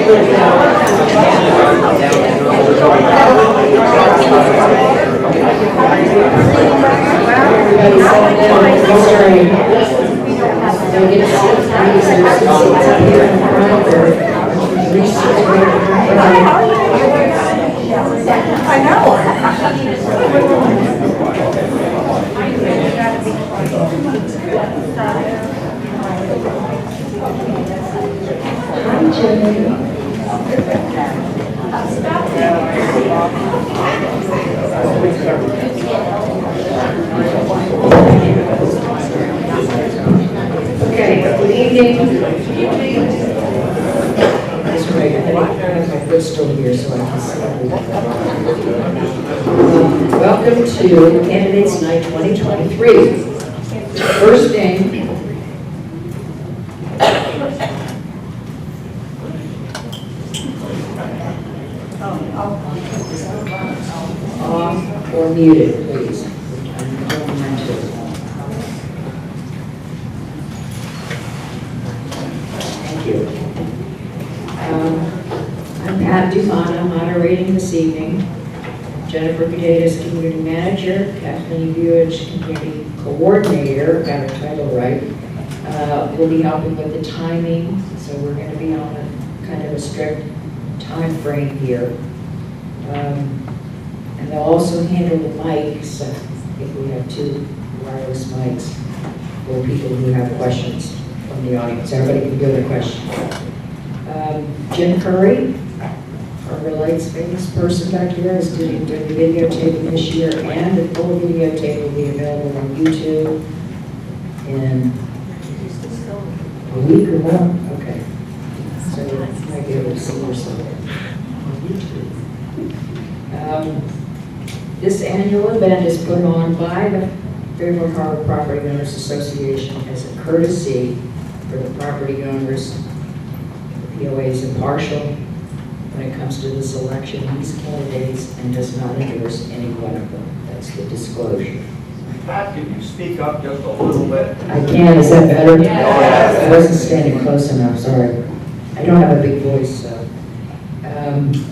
I know. Okay, good evening. That's right, I have my footstool here so I can see. Welcome to Candidates Night 2023. First name. Off or muted, please. Thank you. I'm Pat Dufana, moderating this evening. Jennifer Cadetas, Community Manager, Kathleen Buich, Community Coordinator, got her title right, will be helping with the timing, so we're going to be on a kind of a strict time frame here. And they'll also handle the mics, if we have two wireless mics, for people who have questions from the audience. Everybody can go to questions. Jim Curry, our Relights famous person back here, is doing the videotaping this year, and the full videotape will be available on YouTube in a week or more. Okay. So you might be able to see yourself on YouTube. This annual event is put on by the Fairfield Harbour Property Owners Association as a courtesy for the property owners. The POA is impartial when it comes to the selection of these candidates and does not endorse any one of them. That's the disclosure. Pat, can you speak up just a little bit? I can, is that better? Yes. I wasn't standing close enough, sorry. I don't have a big voice, so.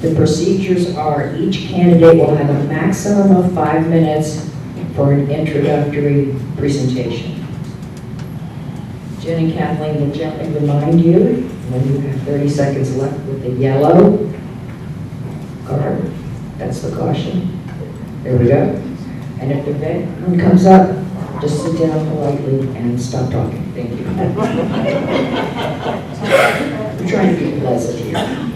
The procedures are each candidate will have a maximum of 5 minutes for an introductory presentation. Jen and Kathleen will gently remind you when you have 30 seconds left with the yellow card. That's the caution. There we go. And if the veteran comes up, just sit down politely and stop talking. Thank you. We're trying to be pleasant here.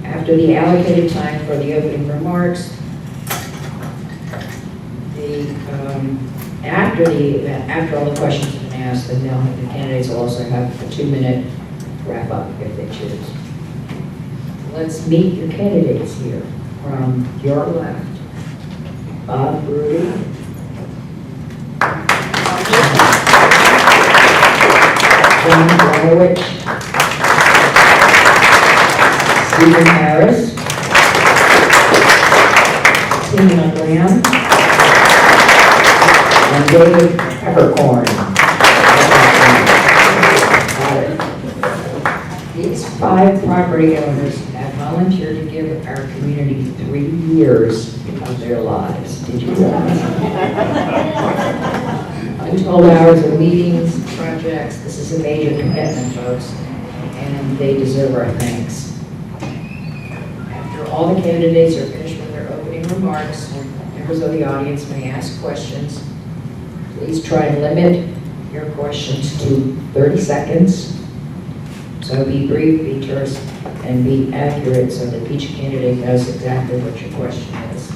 After the allocated time for the opening remarks, after all the questions have been asked, then the candidates will also have a 2-minute wrap up if they choose. Let's meet your candidates here. From your left, Bob Rudy. John Blowich. Stephen Harris. Tina Graham. And David Peppercorn. These 5 property owners have volunteered to give our community 3 years of their lives. Did you realize? Untold hours of meetings, projects. This is a major commitment, folks, and they deserve our thanks. After all the candidates are finished with their opening remarks, members of the audience may ask questions. Please try and limit your questions to 30 seconds. So be brief, be terse, and be accurate so that each candidate knows exactly what your question is.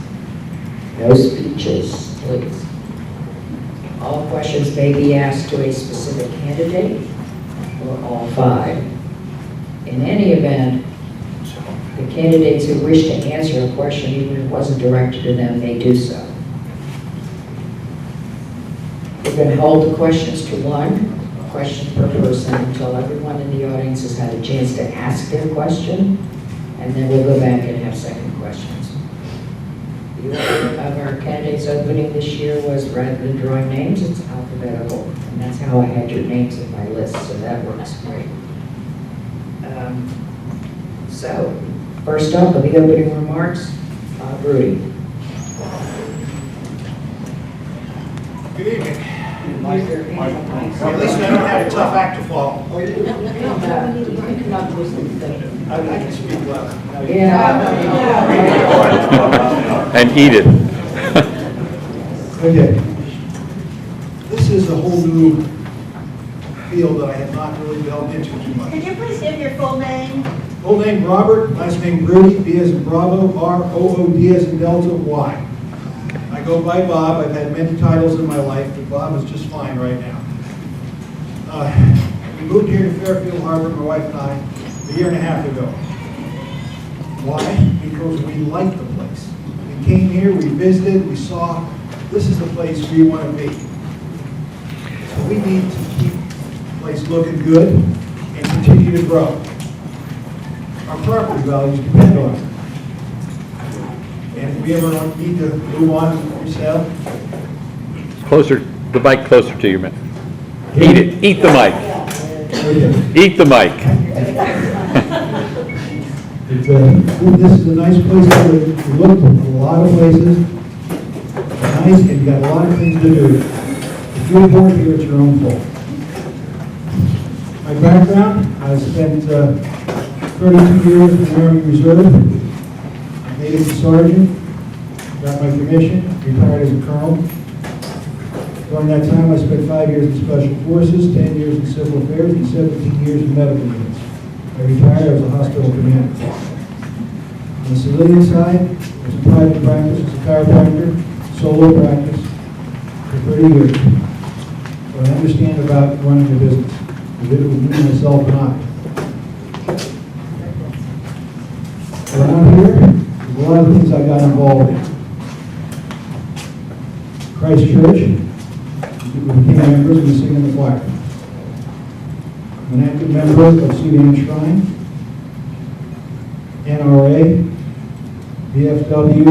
No speeches, please. All questions may be asked to a specific candidate or all 5. In any event, the candidates who wish to answer a question, even if it wasn't directed to them, may do so. We're going to hold the questions to 1 question per person until everyone in the audience has had a chance to ask their question, and then we'll go back and have second questions. The order of our candidates opening this year was, rather than drawing names, it's alphabetical. And that's how I had your names in my list, so that works great. So, first up, with the opening remarks, Rudy. Good evening. At least I don't have a tough act to follow. You can come up with something. I can speak well. Yeah. And eat it. Okay. This is a whole new field that I have not really delved into too much. Could you please give your full name? Full name Robert, last name Brody, B as in Bravo, R-O-O-D as in Delta, Y. I go by Bob. I've had many titles in my life, but Bob is just fine right now. We moved here to Fairfield Harbour, my wife and I, a year and a half ago. Why? Because we liked the place. We came here, we visited, we saw, this is the place we want to be. So we need to keep the place looking good and continue to grow. Our property values depend on it. And if we ever need to move on to resale, Closer, the mic closer to your mouth. Eat it. Eat the mic. okay. Eat the mic. This is a nice place to live. We looked at a lot of places. It's nice, and you got a lot of things to do. If you're born here, it's your own fault. My background, I spent 32 years in the Army Reserve. I made it a sergeant, got my commission, retired as a colonel. During that time, I spent 5 years in Special Forces, 10 years in Civil Affairs, and 17 years in medical units. I retired as a hospital commander. On the civilian side, I was in private practice as a chiropractor, solo practice for 30 years. So I understand about running a business. I did it with me, myself, and I. Around here, there's a lot of things I got involved in. Christ Church, we became members and we sing in the choir. I'm an active member of Sudan Shrine, NRA, VFW,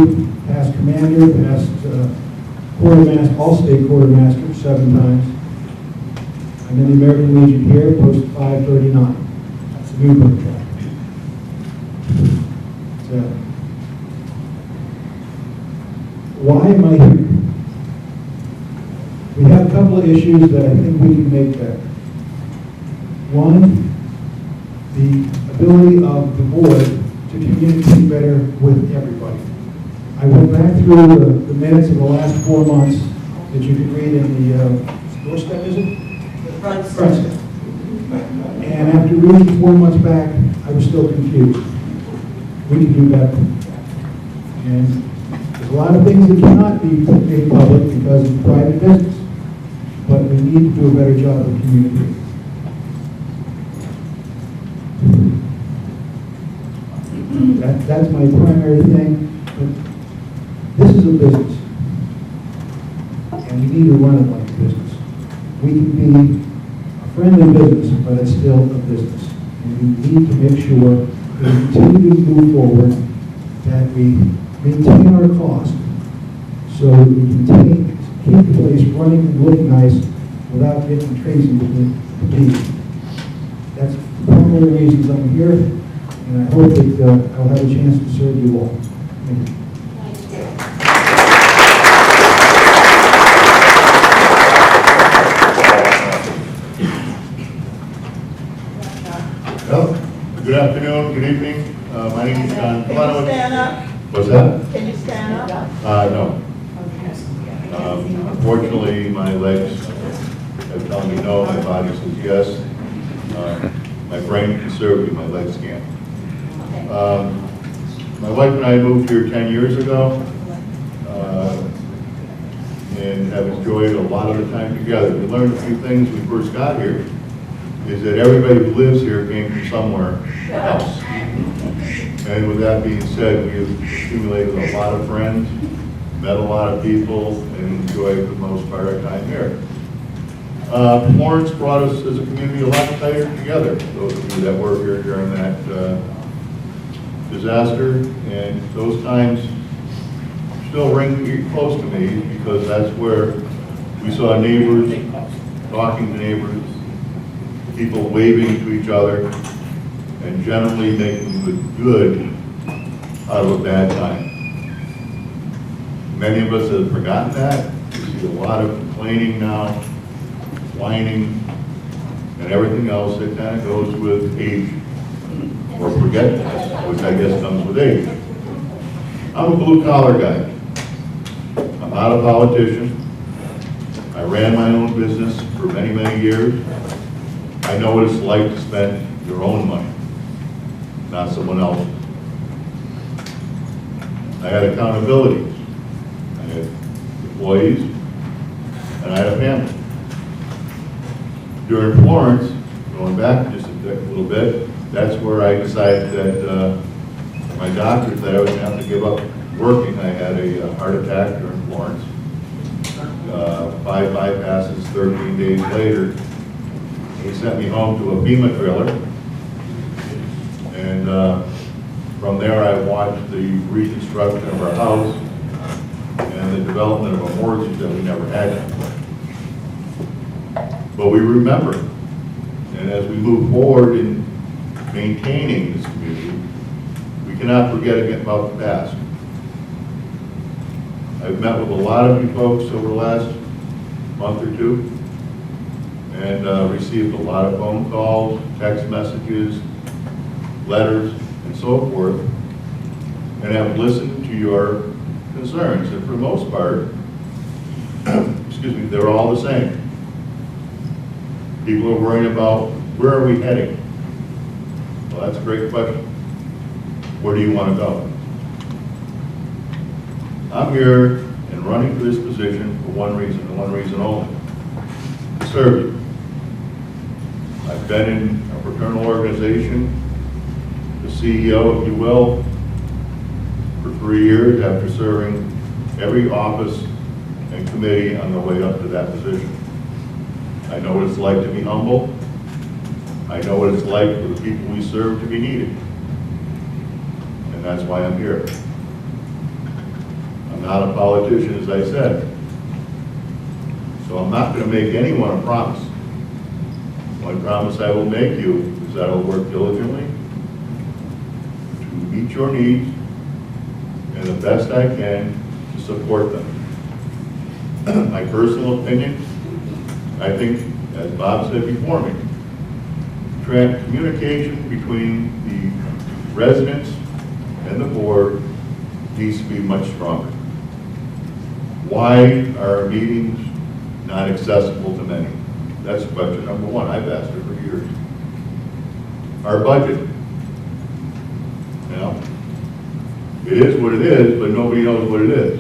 past commander, past quartermaster, all-state quartermaster 7 times. I'm in the American Legion here, post 539. That's a Newburgh track. So, why am I here? We have a couple of issues that I think we can make better. One, the ability of the board to communicate better with everybody. I went back through the minutes of the last 4 months that you can read in the doorstep, is it? Front step. And after reading 4 months back, I was still confused. We can do better. And there's a lot of things that cannot be made public because of private business. But we need to do a better job of communicating. That's my primary thing. But this is a business. And we need to run it like a business. We can be a friendly business, but it's still a business. And we need to make sure that we continue to move forward, that we maintain our cost, so that we can keep the place running and looking nice without getting crazy with the fatigue. That's one of the reasons I'm here, and I hope that I'll have a chance to serve you all. Thank you. Well, good afternoon, good evening. My name is John. Can you stand up? What's that? Can you stand up? No. Unfortunately, my legs have told me no, my body says yes. My brain can serve me, my legs can't. My wife and I moved here 10 years ago and have enjoyed a lot of the time together. We learned a few things when we first got here, is that everybody who lives here came from somewhere else. And with that being said, we've accumulated a lot of friends, met a lot of people, and enjoyed for the most part our time here. Florence brought us as a community a lot tighter together, those of you that were here during that disaster, and those times still ring close to me because that's where we saw neighbors talking to neighbors, people waving to each other, and generally making the good out of a bad time. Many of us have forgotten that. We see a lot of complaining now, whining, and everything else that kind of goes with age or forgetfulness, which I guess comes with age. I'm a blue-collar guy. I'm not a politician. I ran my own business for many, many years. I know what it's like to spend your own money, not someone else's. I had accountability. I had employees, and I had a family. During Florence, going back just a little bit, that's where I decided that my doctor said I was going to have to give up working. I had a heart attack during Florence. 5 bypasses, 13 days later. He sent me home to a FEMA trailer. And from there I watched the reconstruction of our house and the development of a mortgage that we never had. But we remember. And as we move forward in maintaining this community, we cannot forget about the past. I've met with a lot of you folks over the last month or two and received a lot of phone calls, text messages, letters, and so forth, and have listened to your concerns. And for the most part, excuse me, they're all the same. People are worrying about, where are we heading? Well, that's a great question. Where do you want to go? I'm here and running for this position for one reason, and one reason only: to serve you. I've been in a fraternal organization, the CEO, if you will, for 3 years after serving every office and committee on the way up to that position. I know what it's like to be humble. I know what it's like for the people we serve to be needed. And that's why I'm here. I'm not a politician, as I said. So I'm not going to make anyone a promise. One promise I will make you is that I will work diligently to meet your needs and the best I can to support them. My personal opinion, I think, as Bob said before me, communication between the residents and the board needs to be much stronger. Why are our meetings not accessible to many? That's question number one. I've asked it for years. Our budget. Now, it is what it is, but nobody knows what it is.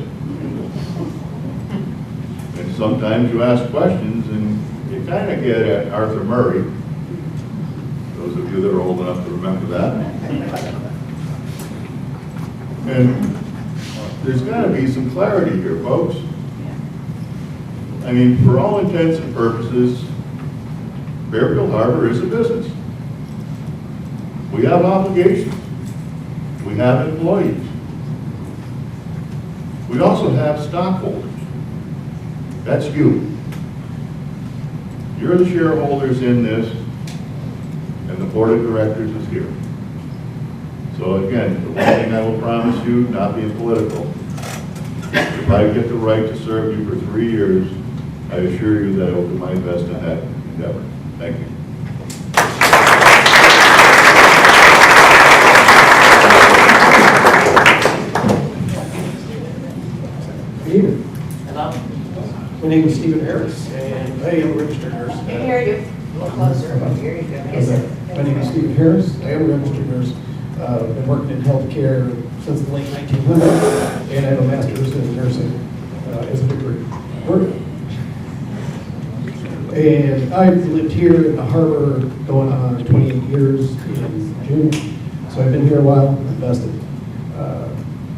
And sometimes you ask questions and you kind of get at Arthur Murray. Those of you that are old enough to remember that. And there's got to be some clarity here, folks. I mean, for all intents and purposes, Fairfield Harbour is a business. We have obligations. We have employees. We also have stockholders. That's you. You're the shareholders in this, and the board of directors is here. So again, the one thing I will promise you, not being political, if I get the right to serve you for 3 years, I assure you that I will do my best in that endeavor. Thank you. Good evening. My name is Stephen Harris, and I am a registered nurse. I can hear you. A little closer. Here you go. Yes, sir. My name is Stephen Harris. I am a registered nurse. Been working in healthcare since the late 1900s, and I have a master's in nursing as a degree. And I've lived here in the harbor going on 28 years in June, so I've been here a while, invested.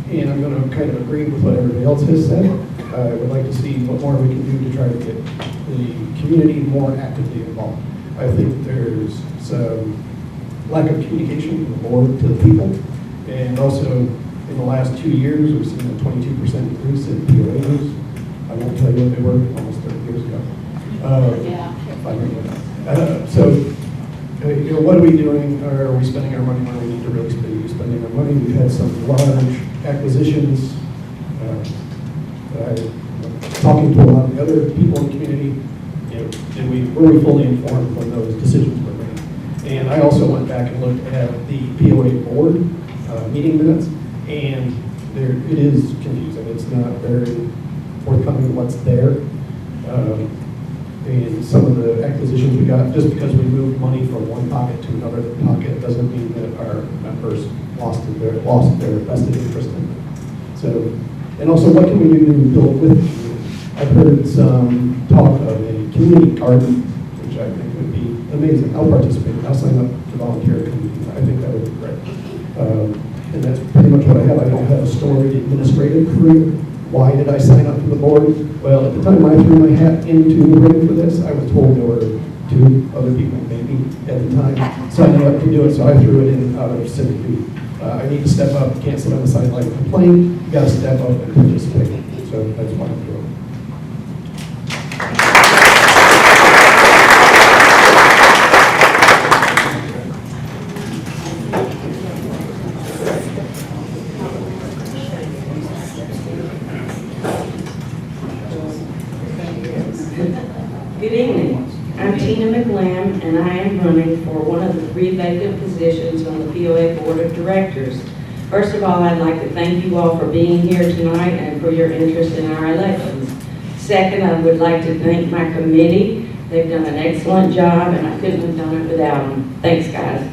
And I'm going to kind of agree with what everybody else has said. I would like to see what more we can do to try to get the community more actively involved. I think there's some lack of communication from the board to the people, and also In the last 2 years, we've seen a 22% increase in POA use. I won't tell you what they were almost 30 years ago. Yeah. 5 years ago. What are we doing? Are we spending our money where we need to really be spending our money? We've had some large acquisitions. Talking to a lot of the other people in the community, were we fully informed when those decisions were made? And I also went back and looked at the POA board meeting minutes, and it is confusing. It's not very forthcoming what's there. And some of the acquisitions we got, just because we moved money from one pocket to another pocket, doesn't mean that our members lost their vested interest in it. So, and also, what can we do to build with the community? I've heard some talk of a community garden, which I think would be amazing. I'll participate. I'll sign up to volunteer. I think that would be great. And that's pretty much what I have. I don't have a storied administrative career. Why did I sign up for the board? Well, at the time I threw my hat into the ring for this, I was told there were 2 other people maybe at the time signing up to do it, so I threw it in out of sympathy. I need to step up, can't sit on the sideline and complain, you gotta step up and participate. So that's why I'm doing it. Good evening. I'm Tina McLam, and I am running for one of the 3 vacant positions on the POA Board of Directors. First of all, I'd like to thank you all for being here tonight and for your interest in our elections. Second, I would like to thank my committee. They've done an excellent job, and I couldn't have done it without them. Thanks, guys.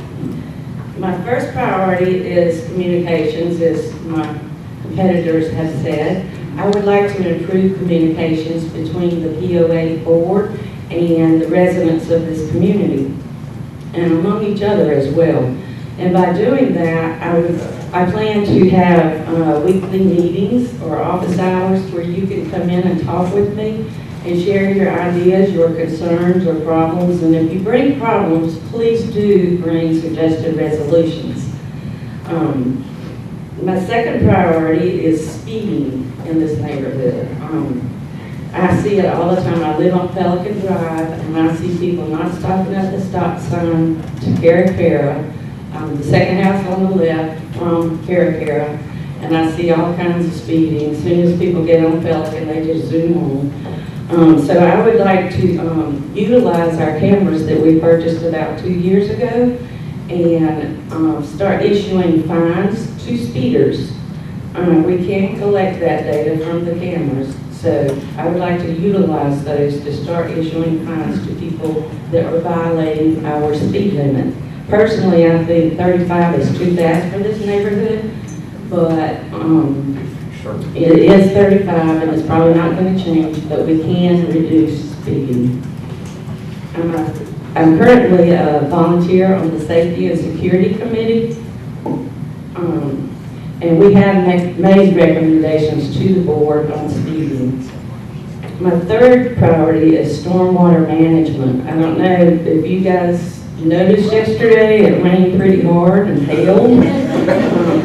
My first priority is communications, as my competitors have said. I would like to improve communications between the POA board and the residents of this community, and among each other as well. And by doing that, I plan to have weekly meetings or office hours where you can come in and talk with me and share your ideas, your concerns, or problems. And if you bring problems, please do bring suggested resolutions. My second priority is speeding in this neighborhood. I see it all the time. I live on Pelican Drive, and I see people not stopping at the stop sign to Cara, the second house on the left from Cara, and I see all kinds of speeding. As soon as people get on Pelican, they just zoom on. So I would like to utilize our cameras that we purchased about 2 years ago and start issuing fines to speeders. We can't collect that data from the cameras, so I would like to utilize those to start issuing fines to people that are violating our speed limit. Personally, I think 35 is too fast for this neighborhood, but it is 35 and it's probably not going to change, but we can reduce speeding. I'm currently a volunteer on the Safety and Security Committee, and we have made recommendations to the board on speeding. My third priority is stormwater management. I don't know if you guys noticed yesterday, it rained pretty hard and hailed.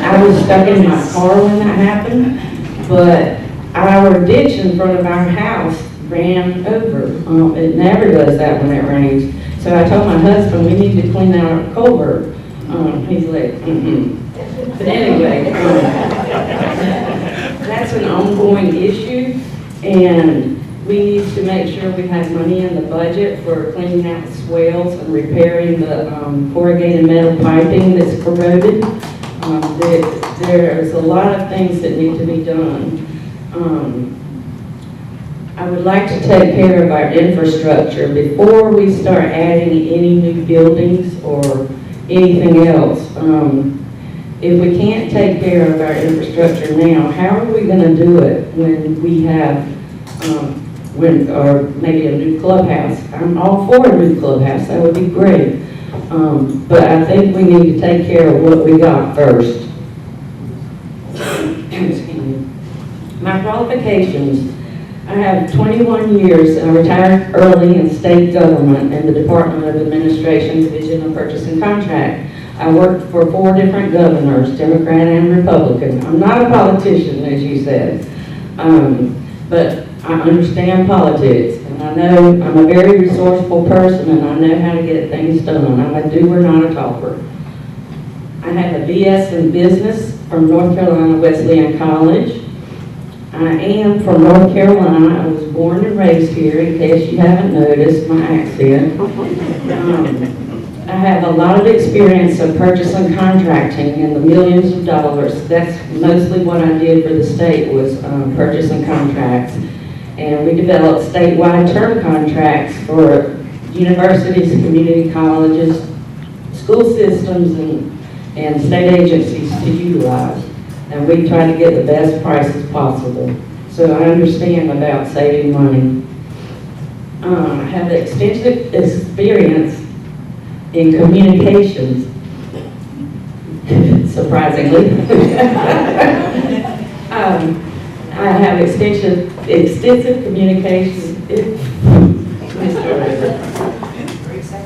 I was stuck in my car when that happened, but our ditch in front of our house ran over. It never does that when it rains. So I told my husband, we need to clean our culvert. He's like, But anyway, that's an ongoing issue, and we need to make sure we have money in the budget for cleaning out the swales and repairing the corrugated metal piping that's corroded. There's a lot of things that need to be done. I would like to take care of our infrastructure before we start adding any new buildings or anything else. If we can't take care of our infrastructure now, how are we going to do it when we have, or maybe a new clubhouse? I'm all for a new clubhouse, that would be great. But I think we need to take care of what we got first. My qualifications. I have 21 years. I retired early in state government in the Department of Administration, Division of Purchase and Contract. I worked for 4 different governors, Democrat and Republican. I'm not a politician, as you said, but I understand politics, and I know I'm a very resourceful person, and I know how to get things done. I'm a doer, not a talker. I have a BS in business from North Carolina Wesleyan College. I am from North Carolina. I was born and raised here, in case you haven't noticed my accent. I have a lot of experience of purchase and contracting in the millions of dollars. That's mostly what I did for the state, was purchase and contracts. And we developed statewide term contracts for universities, community colleges, school systems, and state agencies to utilize. And we try to get the best prices possible. So I understand about saving money. I have extensive experience in communications, surprisingly. I have extensive communications.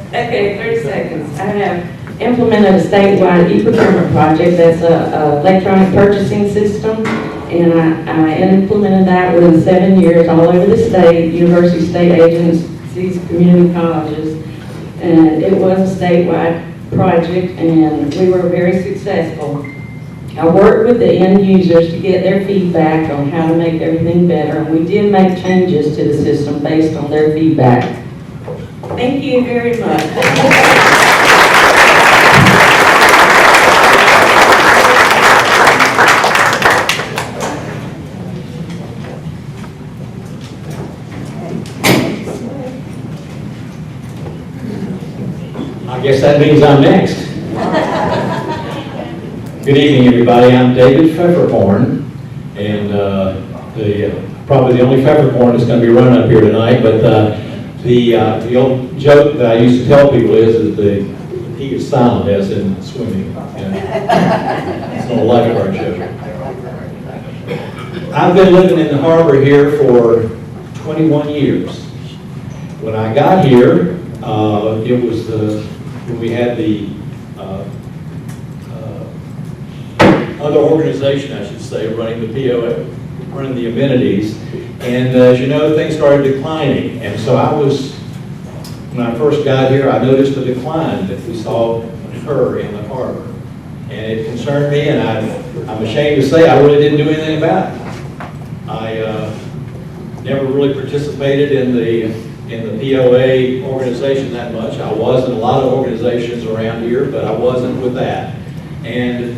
Okay, 30 seconds. I have implemented a statewide e-procurement project. That's a electronic purchasing system, and I implemented that within 7 years all over the state, universities, state agencies, community colleges, and it was a statewide project, and we were very successful. I worked with the end users to get their feedback on how to make everything better, and we did make changes to the system based on their feedback. Thank you very much. I guess that means I'm next. Good evening, everybody. I'm David Pfefferkorn, and probably the only Pfefferkorn that's going to be running up here tonight. But the old joke that I used to tell people is that the P is silent, as in swimming. It's not a lifeguard joke. I've been living in the harbor here for 21 years. When I got here, it was when we had the other organization, I should say, running the POA, running the amenities, and as you know, things started declining. And so when I first got here, I noticed a decline that we saw occur in the harbor, and it concerned me, and I'm ashamed to say I really didn't do anything about it. I never really participated in the POA organization that much. I was in a lot of organizations around here, but I wasn't with that. And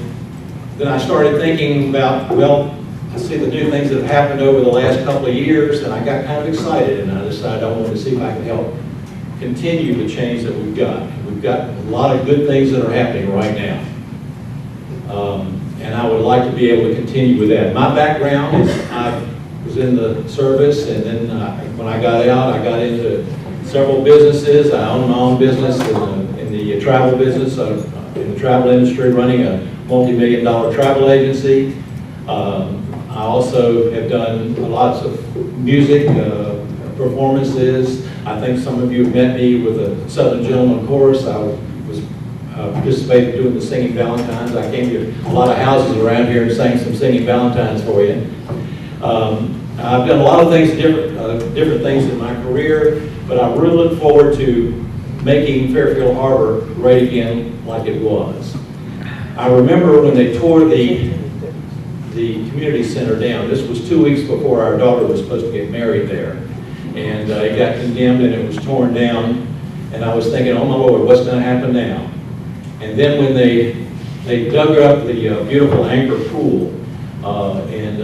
then I started thinking about, well, I see the new things that have happened over the last couple of years, and I got kind of excited, and I decided I wanted to see if I could help continue the change that we've got. We've got a lot of good things that are happening right now. And I would like to be able to continue with that. My background is I was in the service, and then when I got out, I got into several businesses. I own my own business in the travel business, in the travel industry, running a multi-million-dollar travel agency. I also have done lots of music performances. I think some of you have met me with the Southern Gentleman Chorus. I was participated doing the Singing Valentines. I came to a lot of houses around here and sang some Singing Valentines for you. I've done a lot of things, different things in my career, but I really look forward to making Fairfield Harbour great again like it was. I remember when they tore the community center down. This was 2 weeks before our daughter was supposed to get married there. And it got condemned and it was torn down. And I was thinking, oh my Lord, what's going to happen now? And then when they dug up the beautiful anchor pool and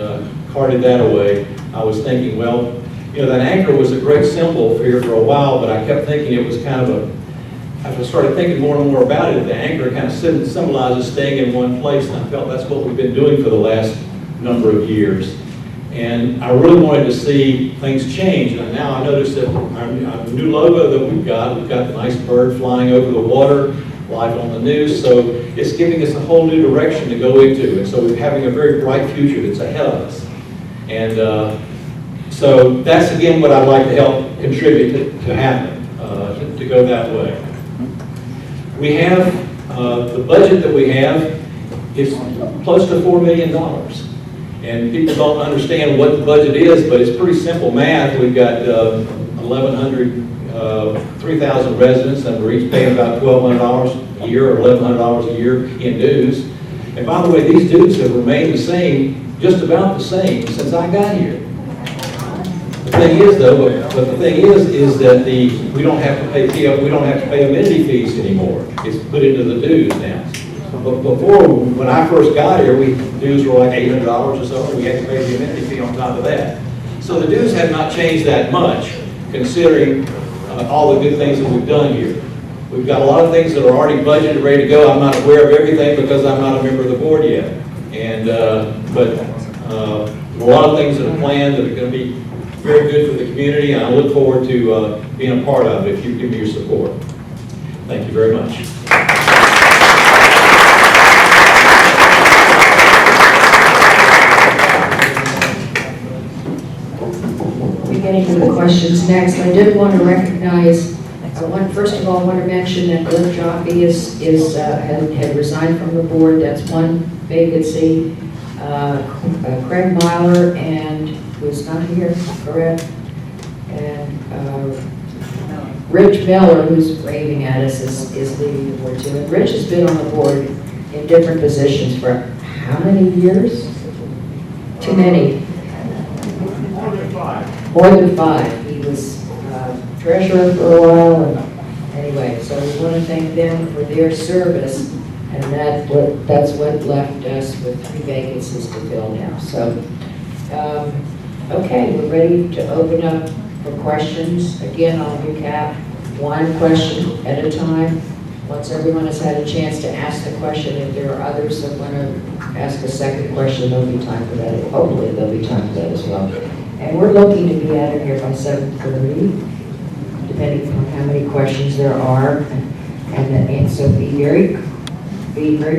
carted that away, I was thinking, well, you know, that anchor was a great symbol here for a while, but I kept thinking it was kind of as I started thinking more and more about it, the anchor kind of symbolizes staying in one place, and I felt that's what we've been doing for the last number of years. And I really wanted to see things change. And now I noticed that our new logo that we've got the nice bird flying over the water, live on the news, so it's giving us a whole new direction to go into. And so we're having a very bright future that's ahead of us. And so that's again what I'd like to help contribute to happen, to go that way. We have the budget that we have is close to $4 million. And people don't understand what the budget is, but it's pretty simple math. We've got 3,000 residents, and we're each paying about $1,200 a year or $1,100 a year in dues. And by the way, these dues have remained the same, just about the same, since I got here. The thing is, though, but the thing is that we don't have to pay amenity fees anymore. It's put into the dues now. But before, when I first got here, dues were like $800 or so, and we had to pay the amenity fee on top of that. So the dues have not changed that much, considering all the good things that we've done here. We've got a lot of things that are already budgeted, ready to go. I'm not aware of everything because I'm not a member of the board yet. And but a lot of things that are planned that are going to be very good for the community, and I look forward to being a part of it if you give me your support. Thank you very much. We're getting to the questions next. I did want to recognize, first of all, I want to mention that Glenn Jaffe had resigned from the board. That's one vacancy. Craig Myler who's not here, correct? And Rich Miller, who's waving at us, is leaving the board too. And Rich has been on the board in different positions for how many years? Too many. More than 5. He was treasurer for a while, and anyway, so we want to thank them for their service, and that's what left us with 3 vacancies to fill now. So, okay, we're ready to open up for questions. Again, I'll recap 1 question at a time. Once everyone has had a chance to ask the question, if there are others that want to ask a second question, there'll be time for that. Hopefully, there'll be time for that as well. And we're looking to be out of here by 7:30, depending on how many questions there are. And so be very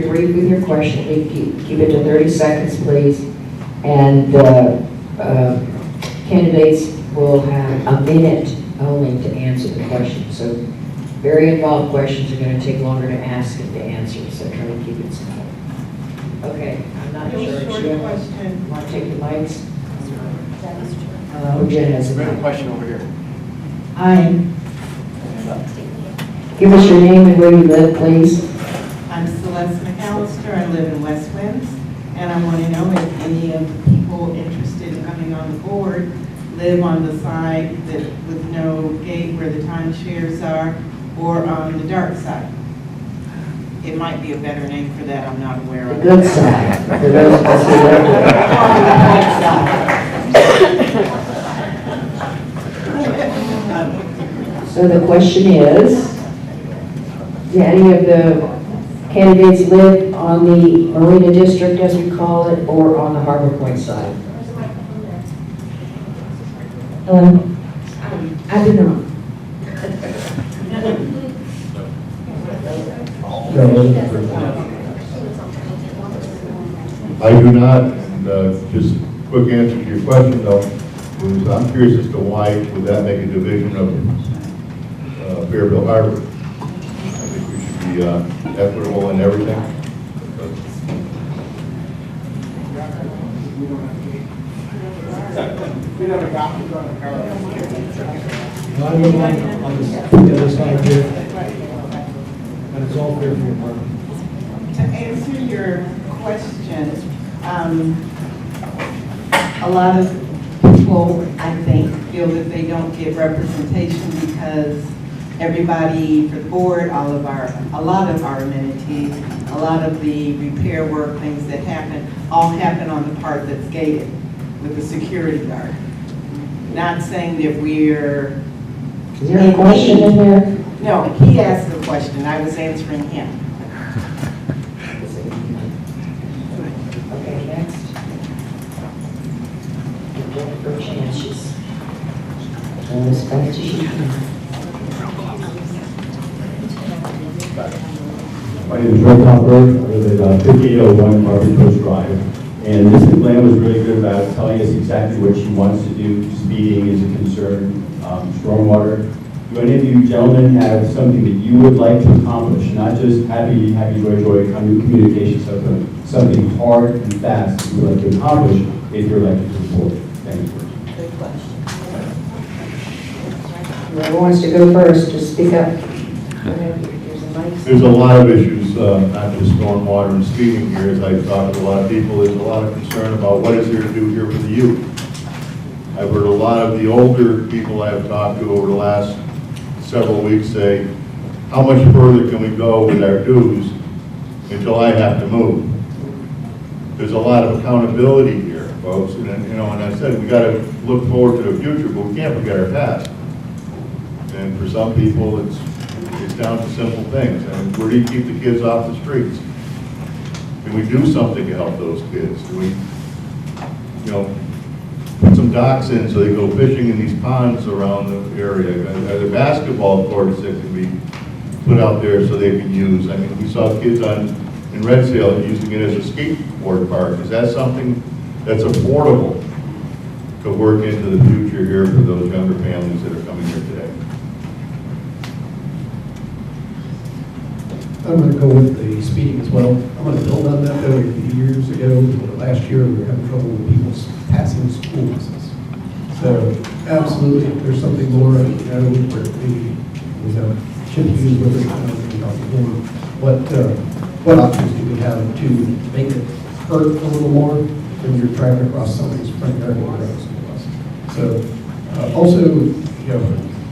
brief with your question. Keep it to 30 seconds, please. And candidates will have a minute only to answer the question. So very involved questions are going to take longer to ask and to answer. So try to keep it simple. Okay, I'm not sure. Short question. Want to take the mics? Jen has We have a question over here. Hi, Give us your name and where you live, please. I'm Celeste McAllister. I live in West Winds, and I want to know if any of the people interested in coming on the board live on the side that with no gate where the timeshares are, or on the dark side. It might be a better name for that. I'm not aware of The good side. For those of us who live there. So the question is, do any of the candidates live on the Marina District, as we call it, or on the Harbor Point side? Hello? I do not. I do not, and just quick answer to your question though, is I'm curious as to why would that make a division of Fairfield Harbour? I think we should be equitable in everything. I live on the other side here, and it's all Fairfield Harbour. To answer your question, a lot of people, I think, feel that they don't get representation because everybody for the board, a lot of our amenities, a lot of the repair work, things that happen, all happen on the part that's gated with the security guard. Not saying that we're... Is there a question in there? No, he asked the question, I was answering him. Okay, next. Give her a chance. She's going as fast as she can. My name is Rick Hopper. I live at 5801 Marvin Coast Drive. And Ms. McLean was really good about telling us exactly what she wants to do. Speeding is a concern, stormwater. do any of you gentlemen have something that you would like to accomplish? Not just happy, joy, communication, something hard and fast that you would like to accomplish if you're elected to the board? Thank you. Good question. Whoever wants to go first, just speak up. Go ahead, here's the mic. There's a lot of issues, not just stormwater and speeding here. As I've talked to a lot of people, there's a lot of concern about what is there to do here for the youth. I've heard a lot of the older people I've talked to over the last several weeks say, how much further can we go with our dues until I have to move? There's a lot of accountability here, folks, and and I said, we gotta look forward to the future, but we can't forget our past. And for some people, it's down to simple things. And where do you keep the kids off the streets? Can we do something to help those kids? Do we, put some docks in so they go fishing in these ponds around the area? Are there basketball courts that can be put out there so they can use? I mean, we saw kids in Redsail using it as a skateboard park. Is that something that's affordable to work into the future here for those younger families that are coming here today? I'm going to go with the speeding as well. I'm going to build on that, though. Years ago, last year, we were having trouble with people passing school buses. So, absolutely, if there's something more, where maybe should use with it, what options do we have to make it hurt a little more when you're driving across somebody's front yard or a school bus? So, also,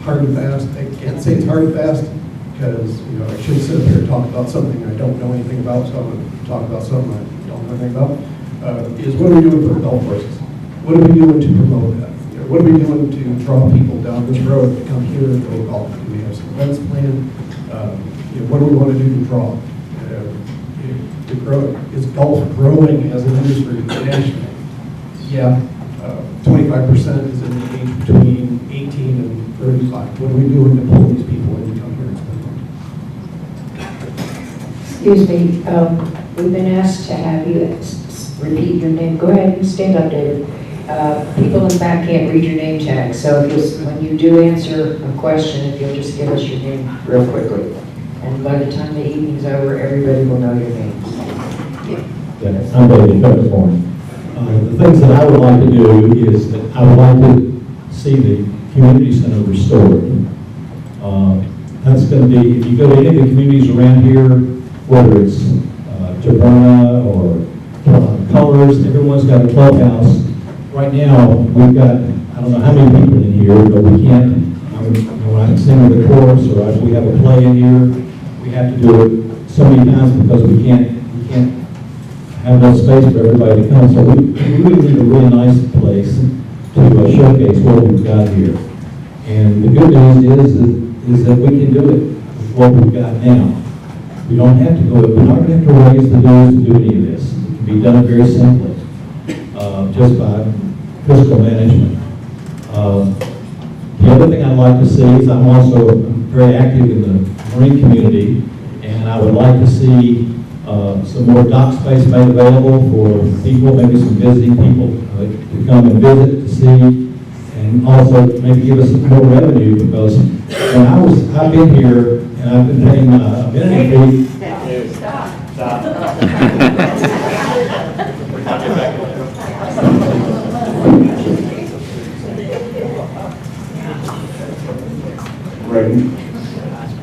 hard and fast. I can't say it's hard and fast, because I should sit up here and talk about something I don't know anything about, so I'm going to talk about something I don't know anything about, is what are we doing for golf courses? What are we doing to promote that? What are we doing to draw people down this road to come here and go golf? Do we have some events planned? What do we want to do to draw? To grow? Is golf growing as an industry nationally? Yeah. 25% is in the age between 18 and 35. What are we doing to pull these people in to come here and spend money? Excuse me, we've been asked to have you repeat your name. Go ahead and stand up, David. People in the back can't read your name tag, so when you do answer a question, if you'll just give us your name real quickly. And by the time the evening's over, everybody will know your name. Yes, I'm David Featherthorne. The things that I would like to do is that I would like to see the community center restored. That's going to be, if you go to any of the communities around here, whether it's Jabrona or Colors, everyone's got a clubhouse. Right now, we've got, I don't know how many people in here, but we can't, when I sing the chorus or if we have a play in here, we have to do it so many times because we can't have enough space for everybody to come. So we really need a really nice place to showcase what we've got here. And the good news is that we can do it with what we've got now. We don't have to go, we're not going to have to raise the dues to do any of this. It can be done very simply, just by fiscal management. The other thing I'd like to see is I'm also very active in the marine community, and I would like to see some more dock space made available for people, maybe some visiting people to come and visit, to see, and also maybe give us some more revenue, because when I've been here and I've been paying amenity fee.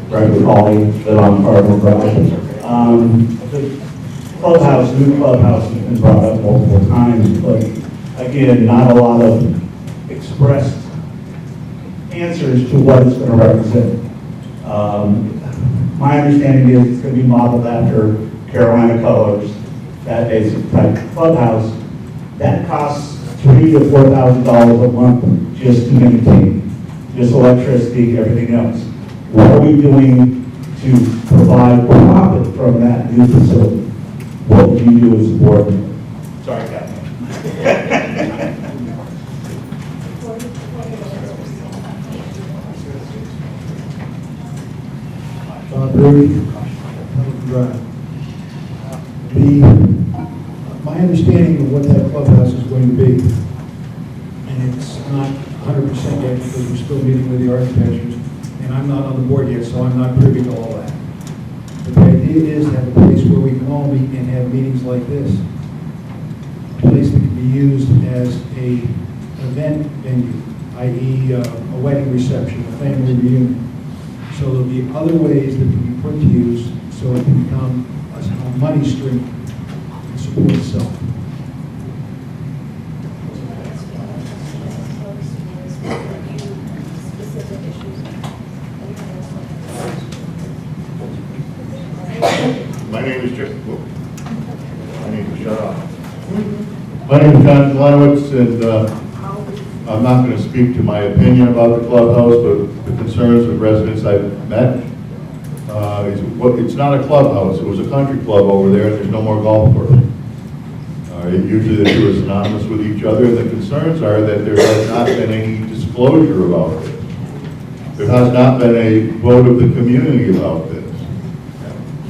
Greg McCauley, live on Cardinal Drive. The clubhouse, new clubhouse has been brought up multiple times, but again, not a lot of expressed answers to what it's going to represent. My understanding is it's going to be modeled after Carolina Colors, that basic type clubhouse. That costs $3,000 to $4,000 a month just to maintain, just electricity, everything else. What are we doing to provide profit from that new facility? What do you do as a board member? Sorry, Captain. John Brewery, Drive. My understanding of what that clubhouse is going to be, and it's not 100% yet because we're still meeting with the architects, and and I'm not on the board yet, so I'm not privy to all that. But the idea is to have a place where we can all meet and have meetings like this. A place that can be used as a event venue, i.e. A wedding reception, a family reunion. So there'll be other ways that can be put to use so it can become a money stream and support itself. My name is Jeff. I need to shut off. My name is John Glenowitz, and I'm not going to speak to my opinion about the clubhouse, but the concerns of residents I've met. It's not a clubhouse. It was a country club over there, and there's no more golf course. Usually the two are synonymous with each other, and the concerns are that there has not been any disclosure about this. There has not been a vote of the community about this.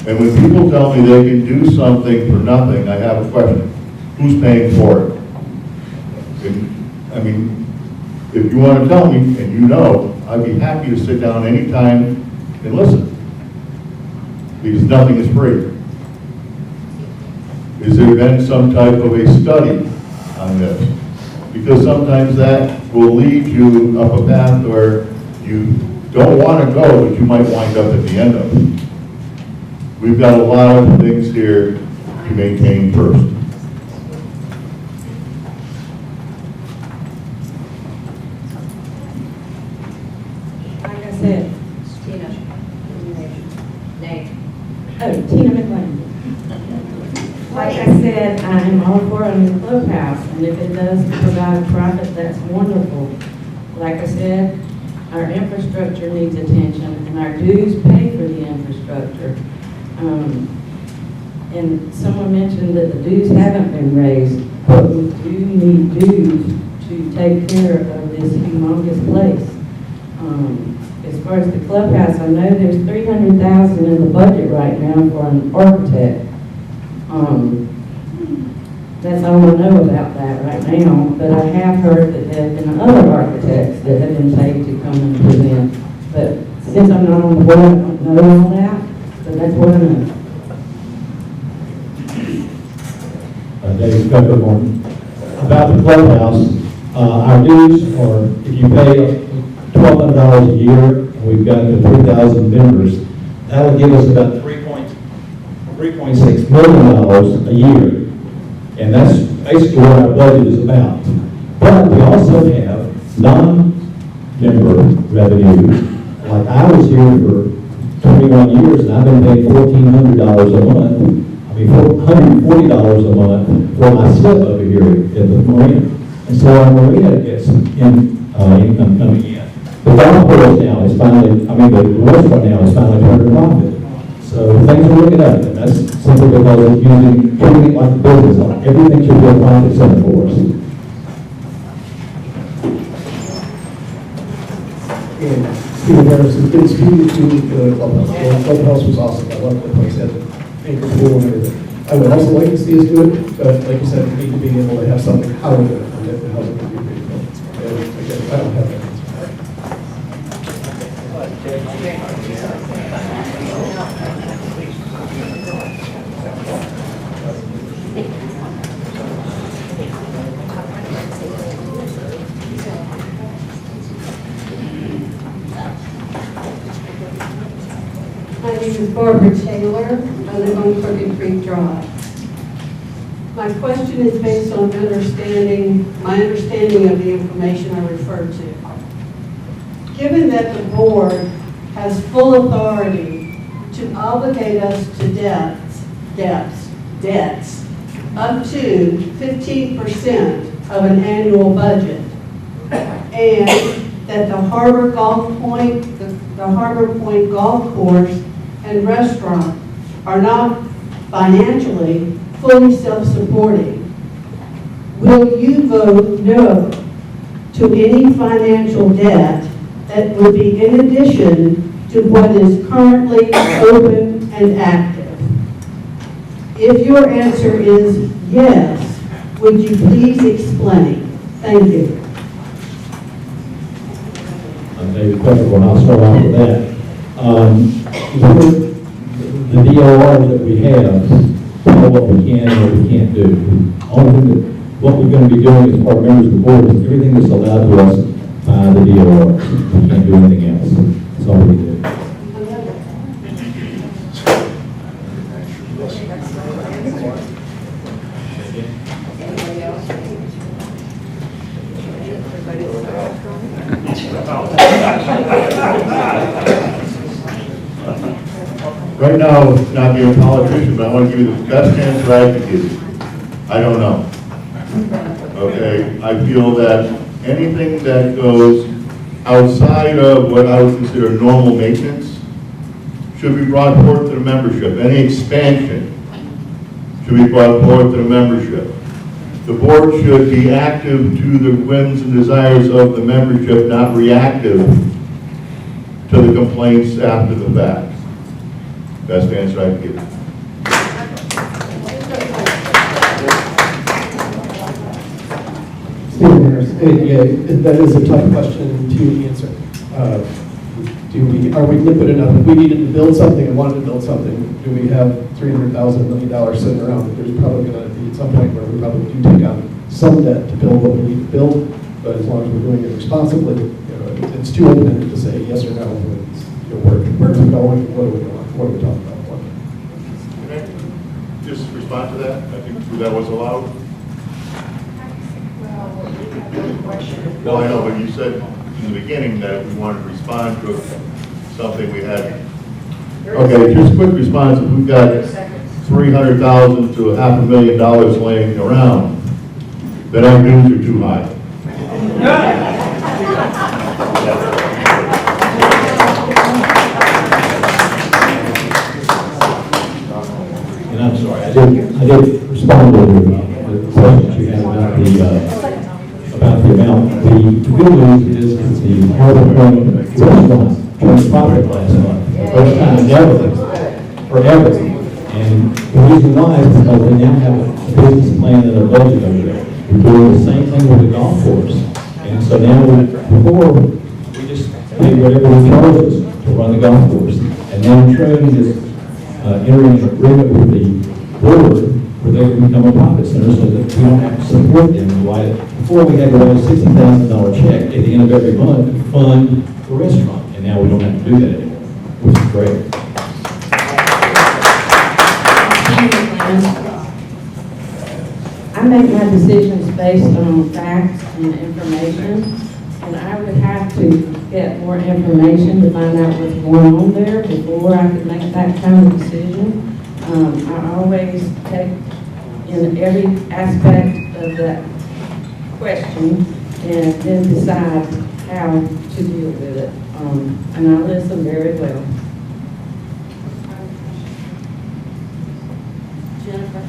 And when people tell me they can do something for nothing, I have a question. Who's paying for it? I mean, if you want to tell me, and you know, I'd be happy to sit down anytime and listen. Because nothing is free. Has there been some type of a study on this? Because sometimes that will lead you up a path where you don't want to go, but you might wind up at the end of it. We've got a lot of things here to maintain first. Like I said, Tina. Nate. oh, Tina McLean. Like I said, I'm all for a new clubhouse, and if it does provide a profit, that's wonderful. Like I said, our infrastructure needs attention, and our dues pay for the infrastructure. And someone mentioned that the dues haven't been raised, but we do need dues to take care of this humongous place. As far as the clubhouse, I know there's $300,000 in the budget right now for an architect. That's all I know about that right now, but I have heard that there have been other architects that have been paid to come and present. But since I'm not on the board, I don't know all that, but that's what I know. Dave Good morning. About the clubhouse, our dues are, if you pay $1,200 a year, and we've got the 3,000 members, that'll give us about $3.6 million a year. And that's basically what our budget is about. But we also have non-member revenue. Like I was here for 21 years, and I've been paid $1,400 a month. I mean, $140 a month for my slip over here at the marina. And so our marina gets income coming in. The golf course now is finally, the restaurant now is finally turned a profit. So things are looking up, and that's simply because it's treating it like a business. Everything should be a profit center for us. And Stephen Harrison did speak to the clubhouse. The clubhouse was awesome. I loved the place. It had the anchor pool and everything. I would also like to see us do it, but like you said, we need to be able to have something how to do it. And how it would be pretty cool. And again, I don't have that. My name is Barbara Taylor. I live on Crooked Creek Drive. My question is based on my understanding of the information I referred to. Given that the board has full authority to obligate us to debts up to 15% of an annual budget, and that the Harbor Point Golf Course and restaurant are not financially fully self-supporting, will you vote no to any financial debt that would be in addition to what is currently open and active? If your answer is yes, would you please explain? Thank you. maybe preferable, I'll start off with that. The DOR that we have, tell what we can and what we can't do. What we're going to be doing as part members of the board is everything that's allowed to us by the DOR. We can't do anything else. That's all we do. Right now, not being a politician, but I want to give you the best answer I can give you. I don't know. Okay, I feel that anything that goes outside of what I would consider normal maintenance should be brought forth to the membership. Any expansion should be brought forth to the membership. The board should be active to the whims and desires of the membership, not reactive to the complaints after the fact. Best answer I can give. Stephen Harris, yeah, that is a tough question to answer. Are we liquid enough? If we needed to build something and wanted to build something, do we have $300,000, $1 million sitting around? There's probably going to be at some point where we probably do take on some debt to build what we need to build, but as long as we're doing it responsibly, it's too open to say yes or no. Where's it going? What are we doing? What are we talking about? Can I just respond to that? I think that was allowed. Well, I know, but you said in the beginning that we wanted to respond to something we had. Okay, just a quick response. If we've got $300,000 to $500,000 laying around, then our dues are too high. And I'm sorry, I did respond to the questions you had about the amount. The good news is that the Harbor Point restaurant turned profit last month. The first time ever, forever. And the reason why is because they now have a business plan and a budget over there. We're doing the same thing with the golf course. And so now, before, we just pay whatever we charge us to run the golf course. And now Trinity is entering an agreement with the board where they can become a profit center so that we don't have to support them. Before we had to write a $60,000 check at the end of every month to fund the restaurant. And now we don't have to do that anymore, which is great. I make my decisions based on facts and information, and I would have to get more information to find out what's going on there before I could make that kind of decision. I always take in every aspect of that question and then decide how to deal with it. And I listen very well. Jennifer?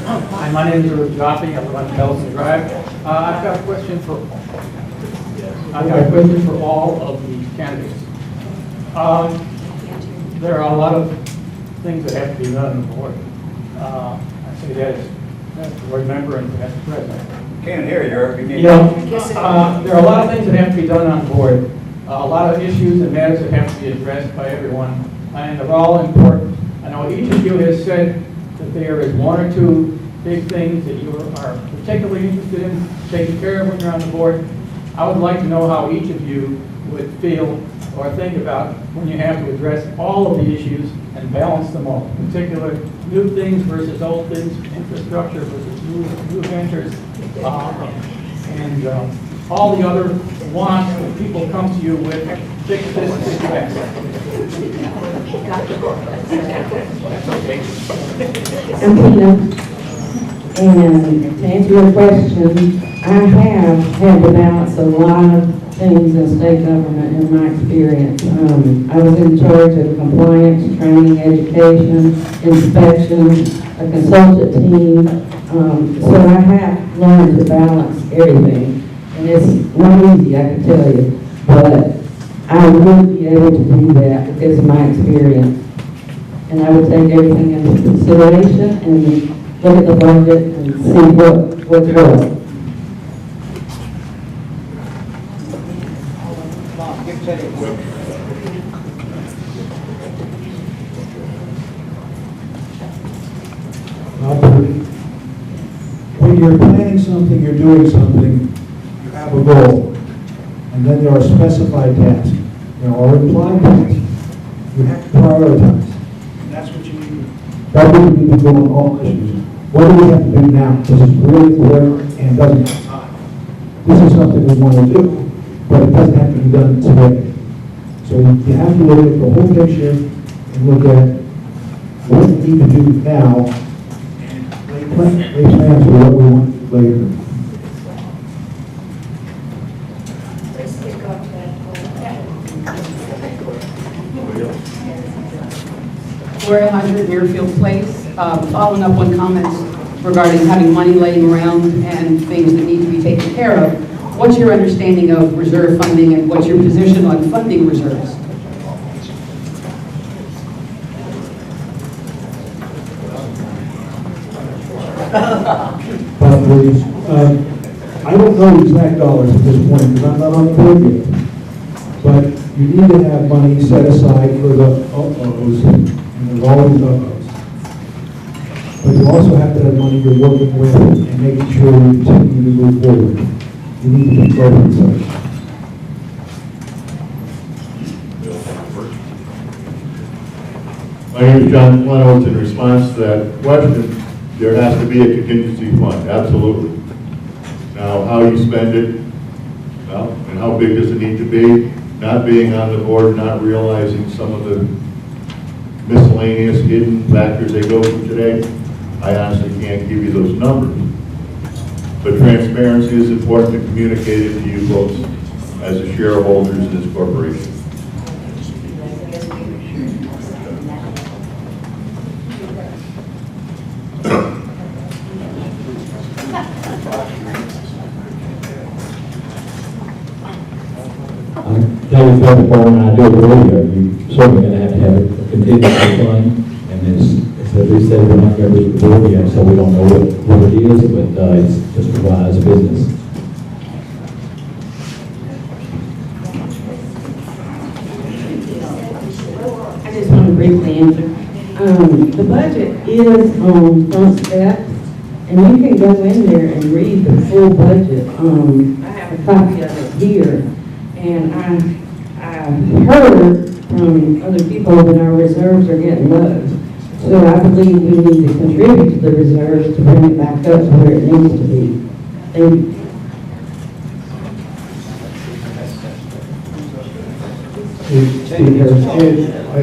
Hi, my name is Ruth Jaffe. I live on Pellison Drive. I've got a question for all of the candidates. There are a lot of things that have to be done on the board. I say that as the board member and as the president. Can't hear you. You know, there are a lot of things that have to be done on the board. A lot of issues and matters that have to be addressed by everyone, and they're all important. I know each of you has said that there is one or two big things that you are particularly interested in taking care of when you're on the board. I would like to know how each of you would feel or think about when you have to address all of the issues and balance them all. In particular, new things versus old things, infrastructure versus new ventures, and all the other wants that people come to you with, fix this, fix that. I'm Tina, and to answer your question, I have had to balance a lot of things in state government in my experience. I was in charge of compliance, training, education, inspection, a consultant team, so I have learned to balance everything. And it's not easy, I can tell you, but I would be able to do that because of my experience. And I would take everything into consideration and look at the budget and see what's what. When you're planning something, you're doing something, you have a goal, and then there are specified tasks. There are implied tasks. You have to prioritize. And that's what you need. That's what you need to do on all issues. What do we have to do now? This is really clear and doesn't have time. This is something we want to do, but it doesn't have to be done today. So you have to look at the whole picture and look at what we need to do now and lay plans for what we want to do later. We're 100 Fairfield Place, following up on comments regarding having money laying around and things that need to be taken care of. What's your understanding of reserve funding and what's your position on funding reserves? Please. I don't know exact dollars at this point because I'm not on the board yet. But you need to have money set aside for the uh-ohs, and there's always uh-ohs. But you also have to have money you're working with and making sure you continue to move forward. You need to be both sides. My name is John Reynolds. In response to that question, there has to be a contingency fund, absolutely. Now, how you spend it, well, and how big does it need to be? Not being on the board, not realizing some of the miscellaneous hidden factors they go through today, I honestly can't give you those numbers. But transparency is important to communicate it to you folks as the shareholders in this corporation. Tell you from the point when I do it earlier, you're certainly going to have a contingency fund, and as we said, we're not members of the board yet, so we don't know what it is, but it's just to run as a business. I just want to briefly answer. The budget is on front steps, and you can go in there and read the full budget. I have a copy of it here, and I heard from other people that our reserves are getting low. So I believe we need to contribute to the reserves to bring it back up to where it needs to be. Thank you. Steve Harris, and I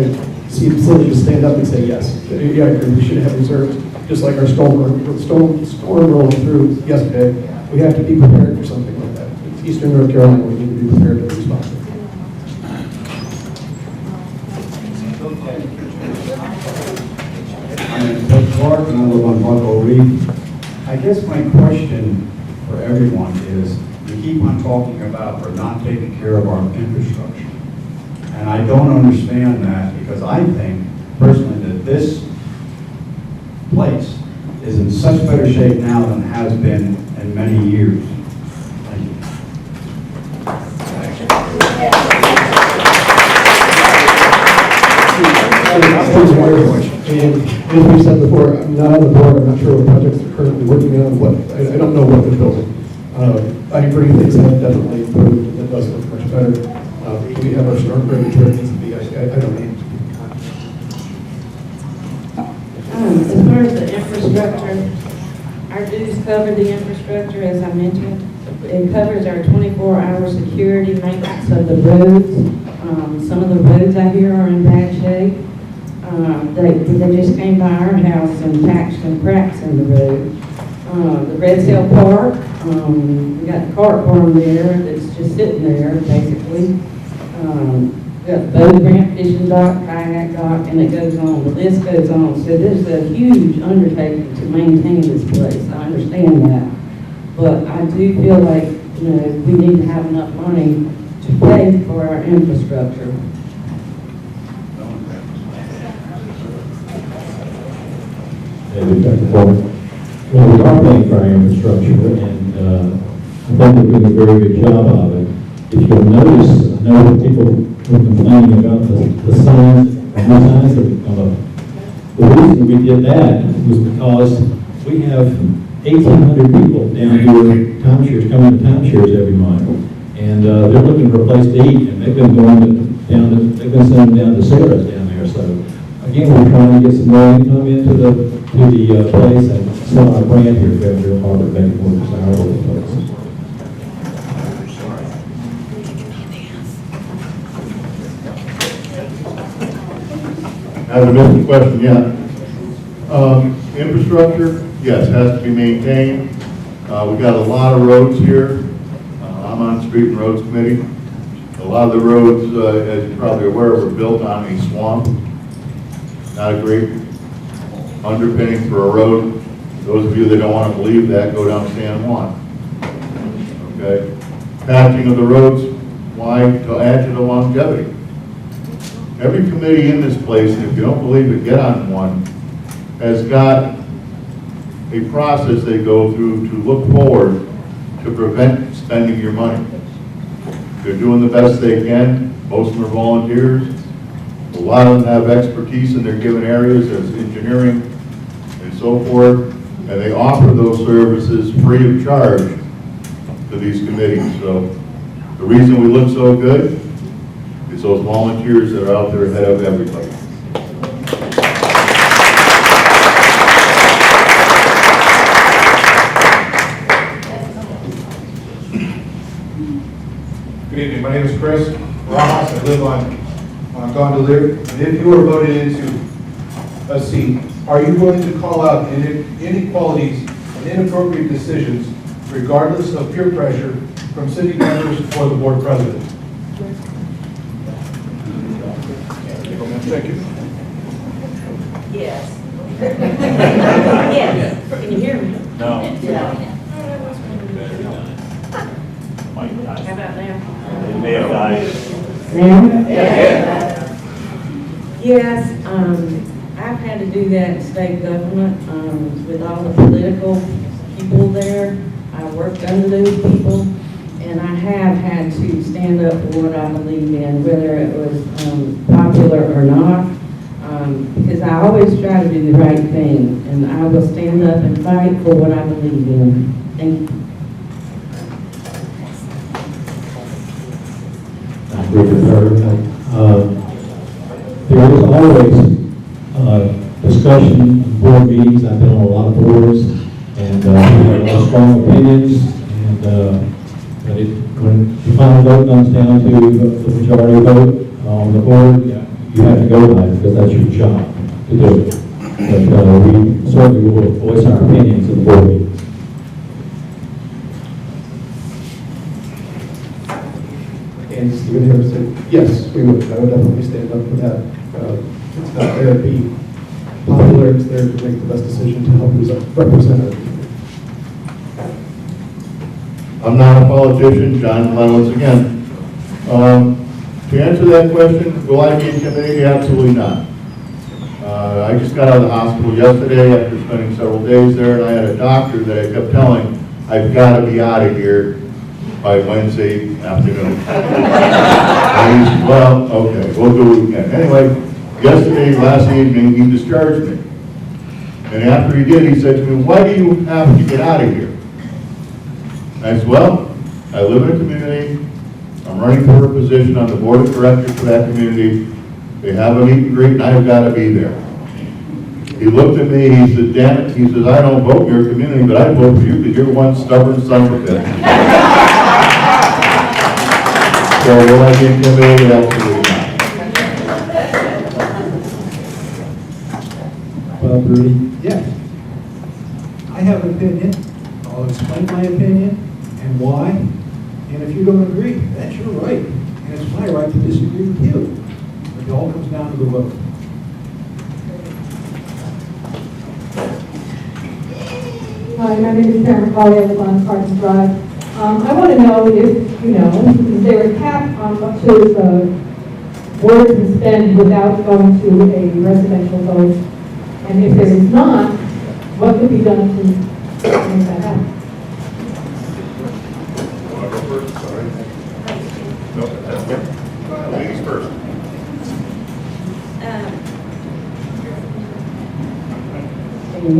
see him silly to stand up and say yes. Yeah, I agree, we should have reserves, just like our storm rolling through yesterday. We have to be prepared for something like that. It's Eastern North Carolina, we need to be prepared to respond. I'm Ted Clark, and I live on Buckle Reef. I guess my question for everyone is, we keep on talking about we're not taking care of our infrastructure. And I don't understand that, because I think personally that this place is in such better shape now than it has been in many years. Thank you. And as we said before, I'm not on the board, I'm not sure what projects they're currently working on, I don't know what they're building. I agree, things have definitely improved, it does look much better. We have our storm drainage where it needs to be, I don't know. As far as the infrastructure, our dues cover the infrastructure, as I mentioned. It covers our 24-hour security maintenance of the roads. Some of the roads out here are in bad shape. They just came by our house and patched some cracks in the road. The Red Sail Park, we got the cart farm there that's just sitting there, basically. We got the boat ramp, fishing dock, kayak dock, and it goes on. The list goes on. So this is a huge undertaking to maintain this place. I understand that. But I do feel like, we need to have enough money to pay for our infrastructure. Well, we are paying for our infrastructure, and I think we're doing a very good job of it. if you'll notice, I know people were complaining about the signs, and the signs that would come up. The reason we did that was because we have 1,800 people down here, timeshares, coming to timeshares every month. And they're looking for a place to eat, and they've been they've been sending down to Sarah's down there. So again, we're trying to get some more income into the place and sell our brand here at Fairfield Harbour, make it more desirable to folks. I haven't missed the question yet. Infrastructure, yes, has to be maintained. We've got a lot of roads here. I'm on Street and Roads Committee. A lot of the roads, as you're probably aware, were built on a swamp. Not a great underpinning for a road. Those of you that don't want to believe that, go down San Juan. Okay? Patching of the roads, why? To add to the longevity. Every committee in this place, and if you don't believe it, get on one, has got a process they go through to look forward to prevent spending your money. They're doing the best they can. Most of them are volunteers. A lot of them have expertise in their given areas as engineering and so forth, and they offer those services free of charge to these committees. So the reason we look so good is those volunteers that are out there ahead of everybody. Good evening, my name is Chris Ramos, I live on Gondolier. And if you were voted into a seat, are you willing to call out inequalities and inappropriate decisions regardless of peer pressure from city members or the board president? Thank you. Yes. Yes. Can you hear me? No. Yeah. How about now? It may have died. Yes, I've had to do that in state government, with all the political people there. I worked under those people, and I have had to stand up for what I believe in, whether it was popular or not, because I always try to do the right thing, and I will stand up and fight for what I believe in. Thank you. I agree with her. There is always discussion in board meetings. I've been on a lot of boards, and we have a lot of strong opinions. And but when the final vote comes down to the majority vote on the board, you have to go by it because that's your job to do it. But we certainly will voice our opinions in the board meetings. And Stephen Harrison, yes, we would. I would definitely stand up for that. It's not there to be popular, it's there to make the best decision to help represent our community. I'm not a politician, John Glenn once again. To answer that question, will I be in committee? Absolutely not. I just got out of the hospital yesterday after spending several days there, and I had a doctor that I kept telling, I've got to be out of here by Wednesday afternoon. And he said, well, okay, we'll do it again. Anyway, last evening, he discharged me. And after he did, he said to me, why do you have to get out of here? I said, well, I live in a community. I'm running for a position on the board of directors for that community. They have a meet and greet, and I've got to be there. He looked at me, he said, damn it, he says, I don't vote in your community, but I vote for you because you're one stubborn son of a bitch. So will I be in committee? Absolutely not. Bob Rudy? Yes. I have an opinion. I'll explain my opinion and why. And if you don't agree, that's your right. And it's my right to disagree with you. It all comes down to the vote. Hi, my name is Karen McCauley. I live on Carson Drive. I want to know if, is there a cap on what the board can spend without going to a residential vote? And if there is not, what could be done to make that happen?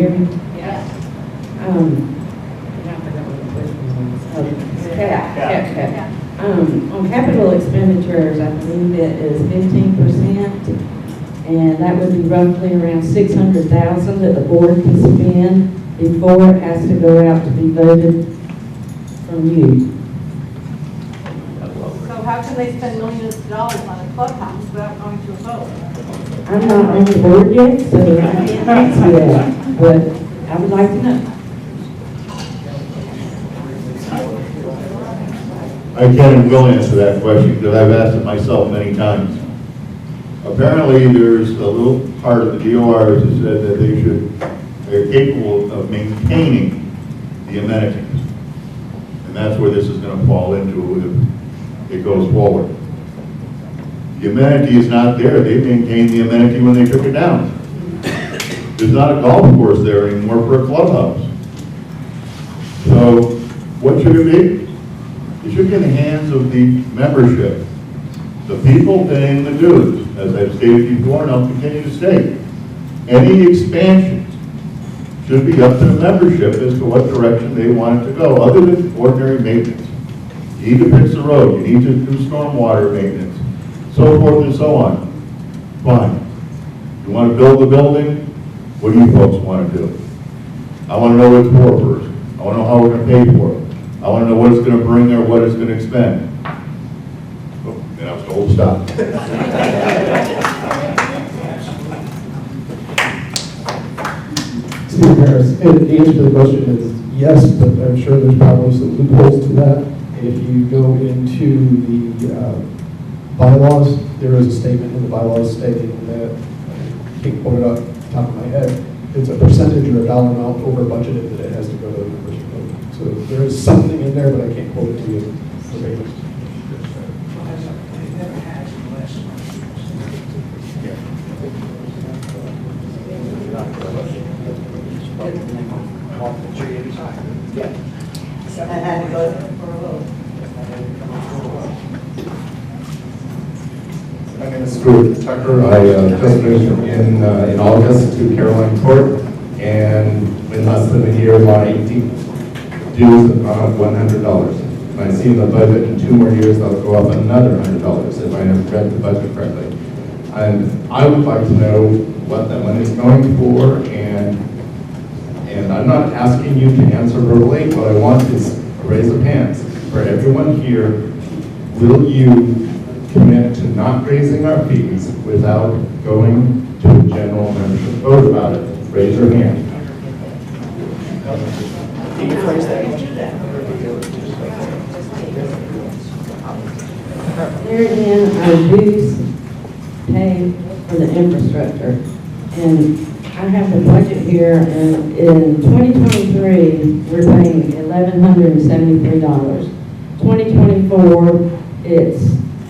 hear me? Yes. I forgot what the question was. Cap. On capital expenditures, I believe it is 15%, and that would be roughly around 600,000 that the board can spend before it has to go out to be voted from you. So how can they spend millions of dollars on a clubhouse without going to a vote? I'm not on the board yet, so I can't answer that, but I would like to know. I can and will answer that question because I've asked it myself many times. Apparently, there's a little part of the DORs that said that they're capable of maintaining the amenities. And that's where this is going to fall into if it goes forward. The amenity is not there. They maintained the amenity when they took it down. There's not a golf course there anymore for a clubhouse. So what should it be? It should be in the hands of the membership. The people paying the dues, as I've stated before and I'll continue to state. Any expansions should be up to the membership as to what direction they want it to go, other than ordinary maintenance. You need to fix the road, you need to do stormwater maintenance, so forth and so on. Fine. You want to build the building? What do you folks want to do? I want to know what it's for first. I want to know how we're going to pay for it. I want to know what it's going to bring or what it's going to expend. Oh, and I was told to stop. Steve Harris, and the answer to the question is yes, but I'm sure there's probably some loopholes to that. If you go into the bylaws, there is a statement in the bylaws stating that, I can't quote it off the top of my head, it's a percentage or a dollar amount over budgeted that it has to go to the membership. So there is something in there, but I can't quote it to you verbatim. I had to go for a vote. My name is Stuart Tucker. I just moved in August to Caroline Court, and in less than a year, my dues have gone up $100. And I see in the budget in 2 more years that'll go up another $100 if I have read the budget correctly. And I would like to know what that money is going for, and I'm not asking you to answer verbally. What I want is a raise of hands for everyone here. Will you commit to not raising our fees without going to a general membership vote about it? Raise your hand. There again, our dues paid for the infrastructure. And I have the budget here, and in 2023, we're paying $1,173. 2024, it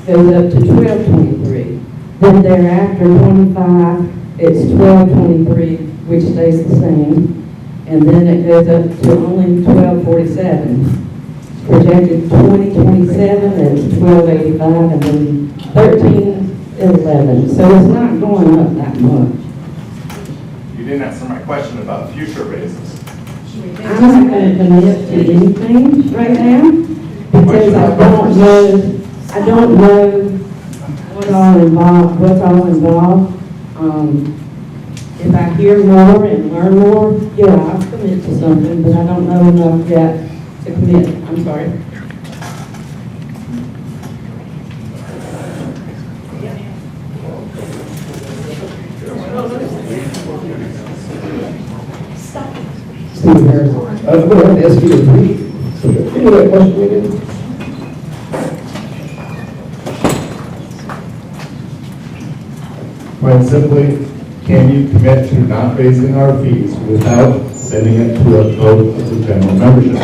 goes up to $1,223. Then thereafter, 25, it's $1,223, which stays the same. And then it goes up to only $1,247. Projected 2027 is $1,285, and then 1311. So it's not going up that much. You didn't answer my question about future raises. I'm not going to commit to anything right now because I don't know what's all involved. If I hear more and learn more, yeah, I'll commit to something, but I don't know enough yet to commit. I'm sorry. Steve Harris, I'm going to have to ask you to repeat that question again. Quite simply, can you commit to not raising our fees without sending it to a vote of the general membership?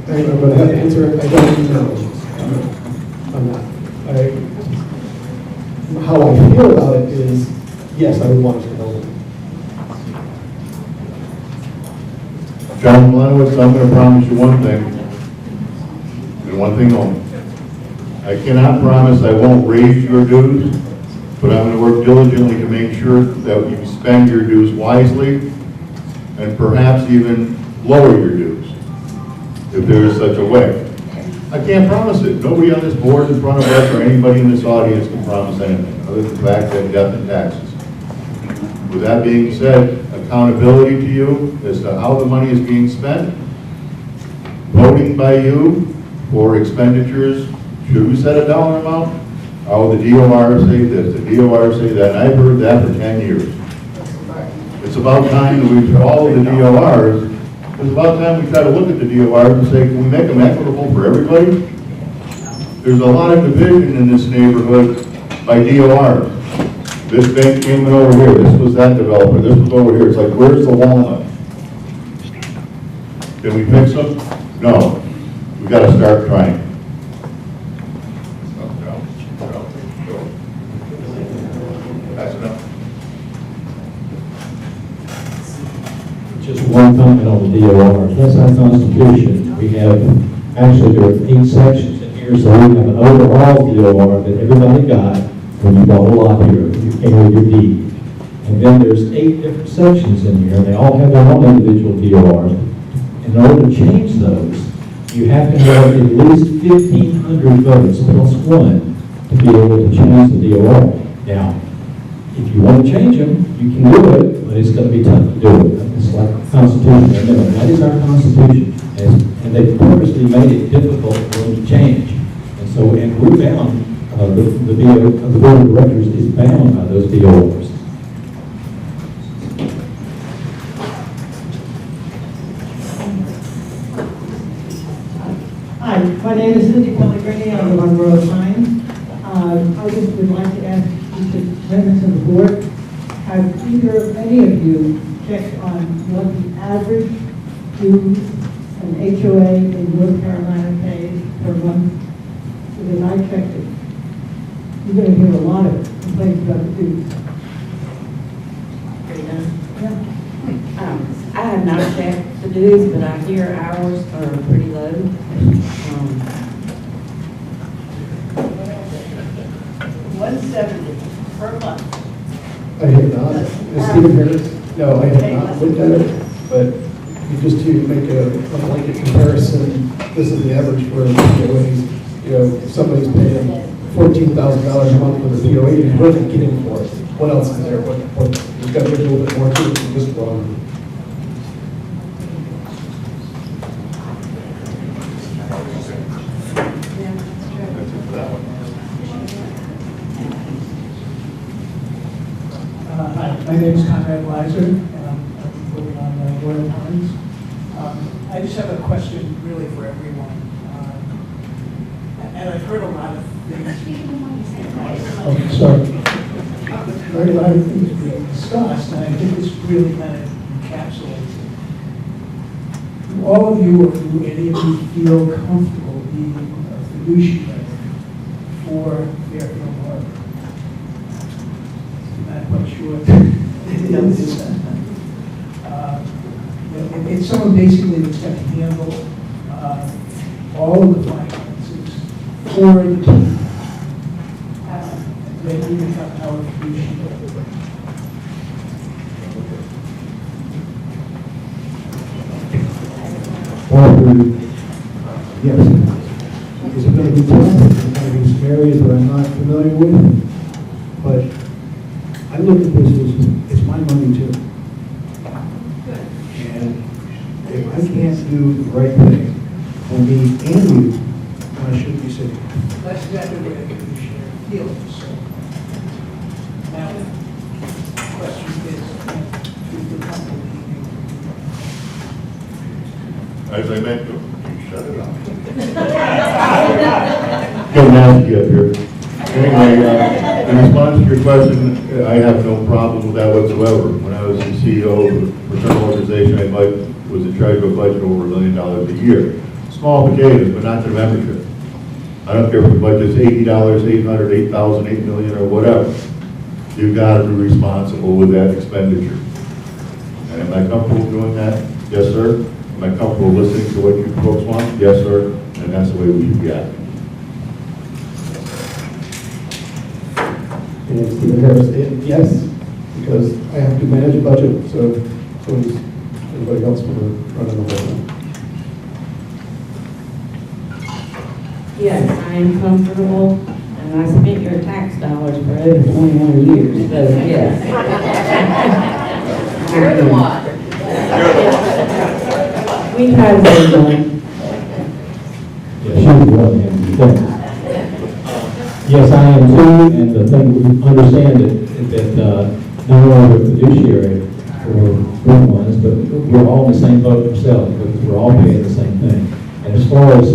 I'm going to have to answer it. I don't know. I'm not. How I feel about it is, yes, I would want to know. John Lenowitz, I'm going to promise you one thing, and one thing only. I cannot promise I won't raise your dues, but I'm going to work diligently to make sure that you spend your dues wisely and perhaps even lower your dues, if there is such a way. I can't promise it. Nobody on this board in front of us or anybody in this audience can promise anything, other than the fact that death and taxes. With that being said, accountability to you as to how the money is being spent, voting by you for expenditures, should we set a dollar amount? Oh, the DOR say this, the DOR say that, and I've heard that for 10 years. It's about time that we, all of the DORs, it's about time we try to look at the DORs and say, can we make them equitable for everybody? There's a lot of division in this neighborhood by DORs. This bank came in over here, this was that developer, this was over here. It's like, where's the walnut? Can we fix them? No. We got to start trying. That's enough. Just one comment on the DOR. That's our Constitution. We have, actually, there are 8 sections in here, so we have an overall DOR that everybody got when you bought a lot here, you came with your deed. And then there's 8 different sections in here, and they all have their own individual DORs. In order to change those, you have to have at least 1,500 votes plus 1 to be able to change the DOR. Now, if you want to change them, you can do it, but it's going to be tough to do it. It's like the Constitution. Remember, that is our Constitution. And they purposely made it difficult for them to change. And so, and we're bound, the Board of Directors is bound by those DORs. Hi, my name is Cindy Pellegrini. I live on Royal Pines. I just would like to ask each of members of the board, have any of you checked on what the average dues an HOA in North Carolina pays per month? Because I checked it. You're going to hear a lot of complaints about the dues. I have not checked the dues, but I hear ours are pretty low. $170 per month. I have not. Is Stephen Harris? No, I have not looked at it, but just to make a blanket comparison, this is the average for POAs. You know, if somebody's paying $14,000 a month for the POA, you're really getting for it. What else is there? There's got to be a little bit more to it than just wrong. Hi, my name is Conrad Weiser, and I'm living on Royal Pines. I just have a question really for everyone. And I've heard a lot of things. Oh, sorry. Heard a lot of things being discussed, and I think this really kind of encapsulates it. Do all of you, or do any of you feel comfortable being a fiduciary for Fairfield Harbour? I'm not quite sure what it is. It's someone basically that's going to handle all of the finances for the team. They even have our fiduciary. Yes. Is it going to be tough? Is it going to be some areas that I'm not familiar with? But I look at this as, it's my money too. And if I can't do the right thing for me and you, then I shouldn't be sitting here. That's exactly what I fiduciary feels. So now, the question is, do you feel comfortable being As I meant to, you shut it off. Get nasty up here. Anyway, in response to your question, I have no problem with that whatsoever. When I was the CEO of a fraternal organization, I was in charge of a budget over $1 million a year. Small potatoes, but not the membership. I don't care if the budget's $80, $800, $8,000, $8 million, or whatever. You've got to be responsible with that expenditure. And am I comfortable doing that? Yes, sir. Am I comfortable listening to what you folks want? Yes, sir. And that's the way we should be acting. And Stephen Harris, yes, because I have to manage a budget, so it's Anybody else want to run in the whole thing? Yes, I am comfortable, and I spent your tax dollars for over 21 years, so yes. You're the one. We try to save money. Yeah, she was one, and yes, I am too, and the thing, we understand that not only the fiduciary for good ones, but we're all in the same boat ourselves, because we're all paying the same thing. And as far as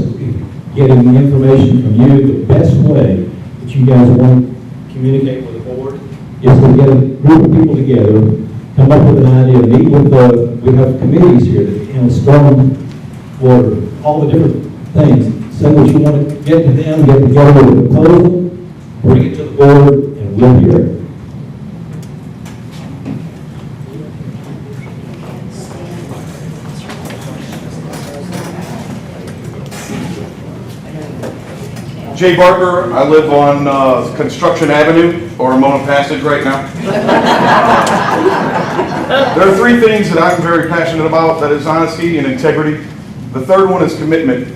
getting the information from you, the best way that you guys want to communicate with the board is to get a group of people together, come up with an idea, meet with we have committees here that handle storm water, all the different things. Say what you want to get to them, get together with a proposal, bring it to the board, and we'll hear it. Jay Barker, I live on Construction Avenue, or Mona Passage right now. There are three things that I'm very passionate about, that is honesty and integrity. The third one is commitment.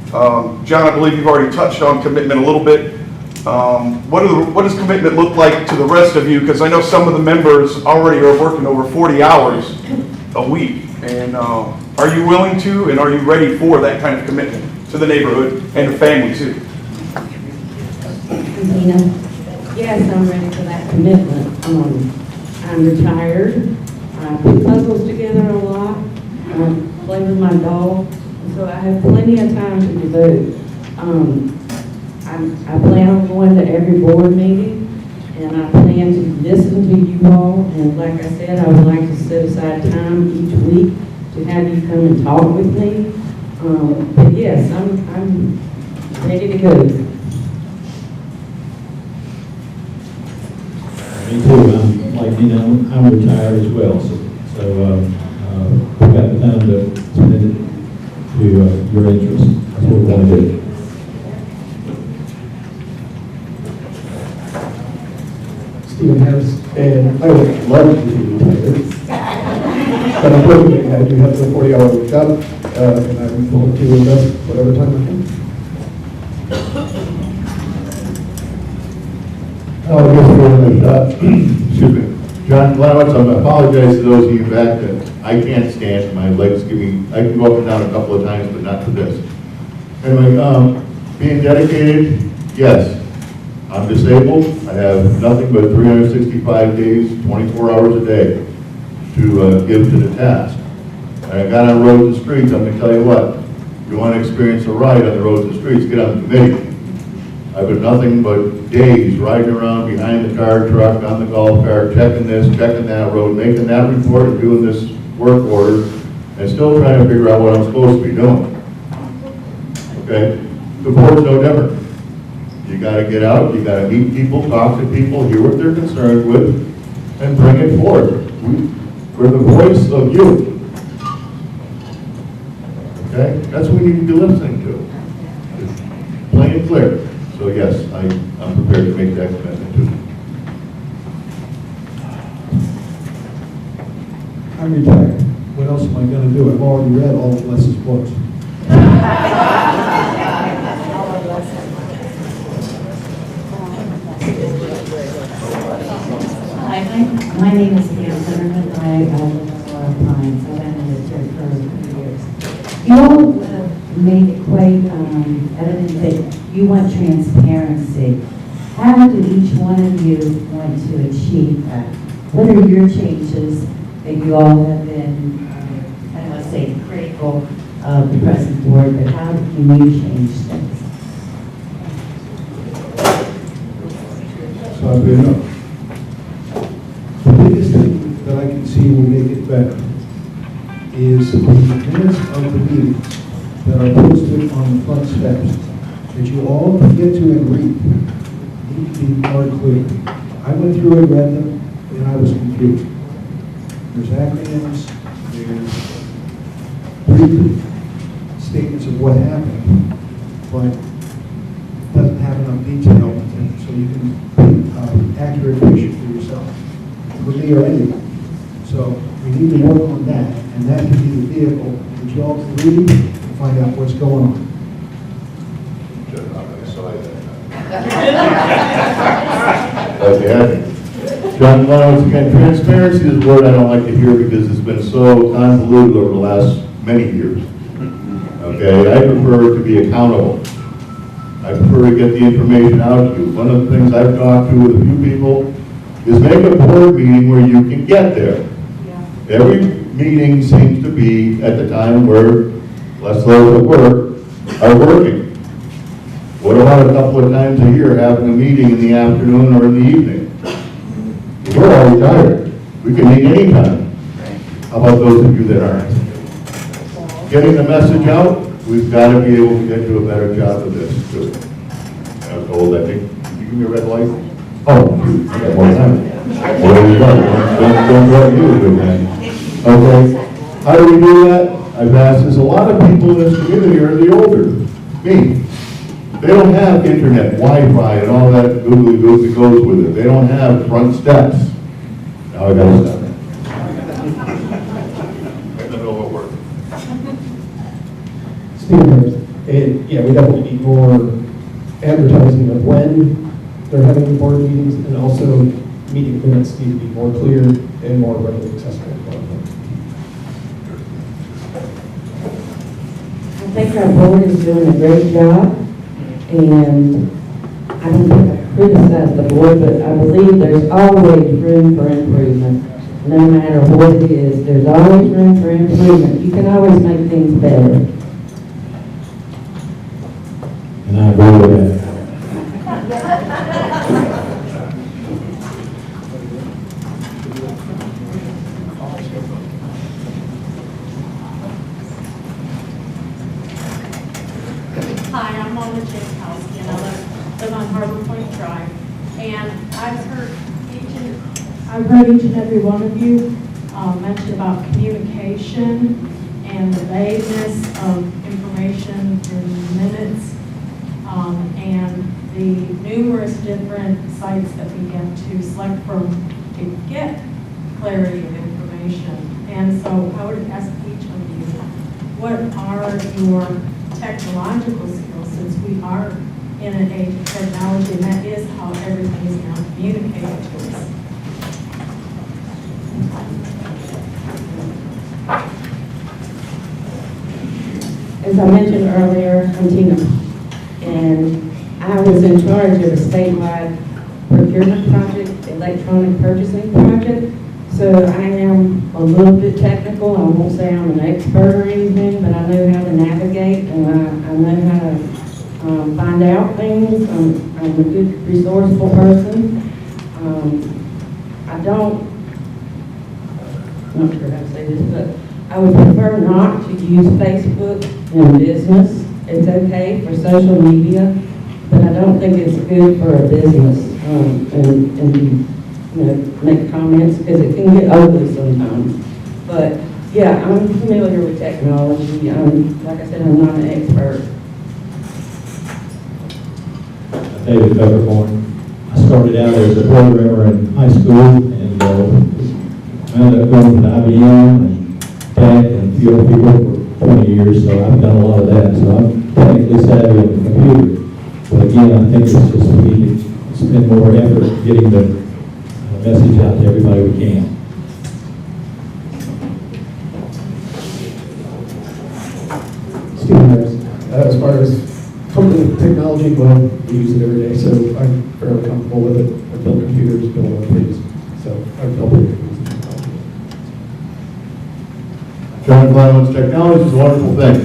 John, I believe you've already touched on commitment a little bit. What does commitment look like to the rest of you? Because I know some of the members already are working over 40 hours a week. And are you willing to, and are you ready for that kind of commitment to the neighborhood and the family too? Yes, I'm ready for that commitment. I'm retired. I put puzzles together a lot. I play with my dog. So I have plenty of time to devote. I plan on going to every board meeting, and I plan to listen to you all. And like I said, I would like to set aside time each week to have you come and talk with me. But yes, I'm ready to go. Me too. I'm retired as well, so we've got the time to spend it to your interests. That's what we want to do. Stephen Harris, and I would love to be retired. But unfortunately, I do have a 40-hour job, and I'm willing to invest whatever time I can. Oh, yes, excuse me. John Glowitz, I apologize to those of you back that I can't stand. My legs give me, I can go up and down a couple of times, but not for this. Anyway, being dedicated, yes. I'm disabled. I have nothing but 365 days, 24 hours a day to give to the task. And I got on roads and streets. I'm going to tell you what, you want to experience a ride on the roads and streets, get on the committee. I've been nothing but days riding around behind the car, truck, on the golf cart, checking this, checking that road, making that report, and doing this work order, and still trying to figure out what I'm supposed to be doing. Okay? The board's no different. You got to get out, you got to meet people, talk to people, hear what they're concerned with, and bring it forward. We're the voice of you. Okay? That's what we need to be listening to. Plain and clear. So yes, I'm prepared to make that commitment too. I'm retired. What else am I going to do? I've already read all of Les's books. Hi, my name is Pam Zimmerman. I live in Laurel Pines. I've been in this here for a few years. You all made it quite evident that you want transparency. How do each one of you want to achieve that? What are your changes that you all have been, I don't want to say critical of the present board, but how can you change things? So I've been up. The biggest thing that I can see will make it better is the minutes of the meetings that are posted on the front steps that you all can get to and read need to be more clear. I went through and read them, and I was confused. There's acronyms, there's brief statements of what happened, but it doesn't have enough detail so you can paint an accurate picture for yourself, for me or anyone. So we need to work on that, and that can be the vehicle that you all can read and find out what's going on. Okay. John, once again, transparency is a word I don't like to hear because it's been so convoluted over the last many years. Okay, I prefer to be accountable. I prefer to get the information out to you. One of the things I've talked to with a few people is make a board meeting where you can get there. Every meeting seems to be at the time where less those that work are working. What about a couple of times a year having a meeting in the afternoon or in the evening? We're all retired. We can meet anytime. How about those of you that aren't? Getting the message out, we've got to be able to get to a better job of this too. I was told, I think, did you give me a red light? Oh, shoot, I got more time. Well, there you go. Don't let you do that. Okay. How do we do that? I've asked this. A lot of people in this community are the older. Me. They don't have internet, Wi-Fi, and all that googly goo that goes with it. They don't have front steps. Now I gotta stop. Right in the middle of work. Steve, and yeah, we definitely need more advertising of when they're having the board meetings, and also meeting minutes need to be more clear and more readily accessible. I think our board is doing a great job, and I don't think I criticize the board, but I believe there's always room for improvement. No matter what it is, there's always room for improvement. You can always make things better. And I agree with that. Hi, I'm Mona Jankowski, and I live on Harbor Point Drive. And I've heard each and every one of you mention about communication and the vagueness of information in minutes, and the numerous different sites that we get to select from to get clarity of information. And so I would ask each of you, what are your technological skills, since we are in an age of technology, and that is how everything is now communicated to us. As I mentioned earlier, I'm Tina, and I was in charge of a statewide procurement project, electronic purchasing project. So I am a little bit technical. I won't say I'm an expert or anything, but I know how to navigate, and I know how to find out things. I'm a good resourceful person. I'm not sure how to say this, but I would prefer not to use Facebook in business. It's okay for social media, but I don't think it's good for a business, and you know, make comments, because it can get ugly sometimes. But yeah, I'm familiar with technology. Like I said, I'm not an expert. David Peppercorn. I started out as a programmer in high school, and I ended up going to IBM and tech and a few other people for 20 years, so I've done a lot of that. So I'm technically savvy on the computer. But again, I think it's just we need to spend more effort getting the message out to everybody we can. Steve Myers, as far as company technology, well, we use it every day, so I'm fairly comfortable with it. I build computers, build other things, so I've built it. John Clemens, technology is a wonderful thing.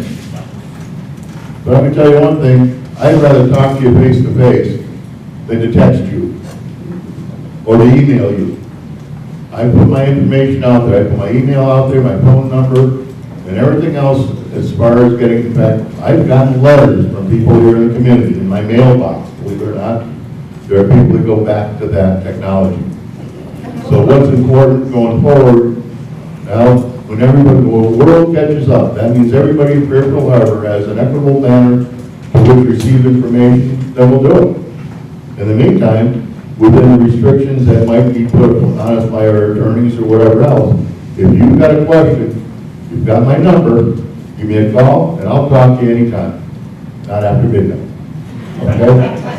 But let me tell you one thing, I'd rather talk to you face to face than to text you or to email you. I put my information out there, I put my email out there, my phone number, and everything else as far as getting back. I've gotten letters from people here in the community, in my mailbox, believe it or not. There are people that go back to that technology. So what's important going forward, now, when everybody, the world catches up, that means everybody in Fairfield Harbour has an equitable manner to which receive information, then we'll do it. In the meantime, within the restrictions that might be put on us by our attorneys or whatever else, if you've got a question, You've got my number, give me a call, and I'll talk to you anytime, not after midnight. Okay?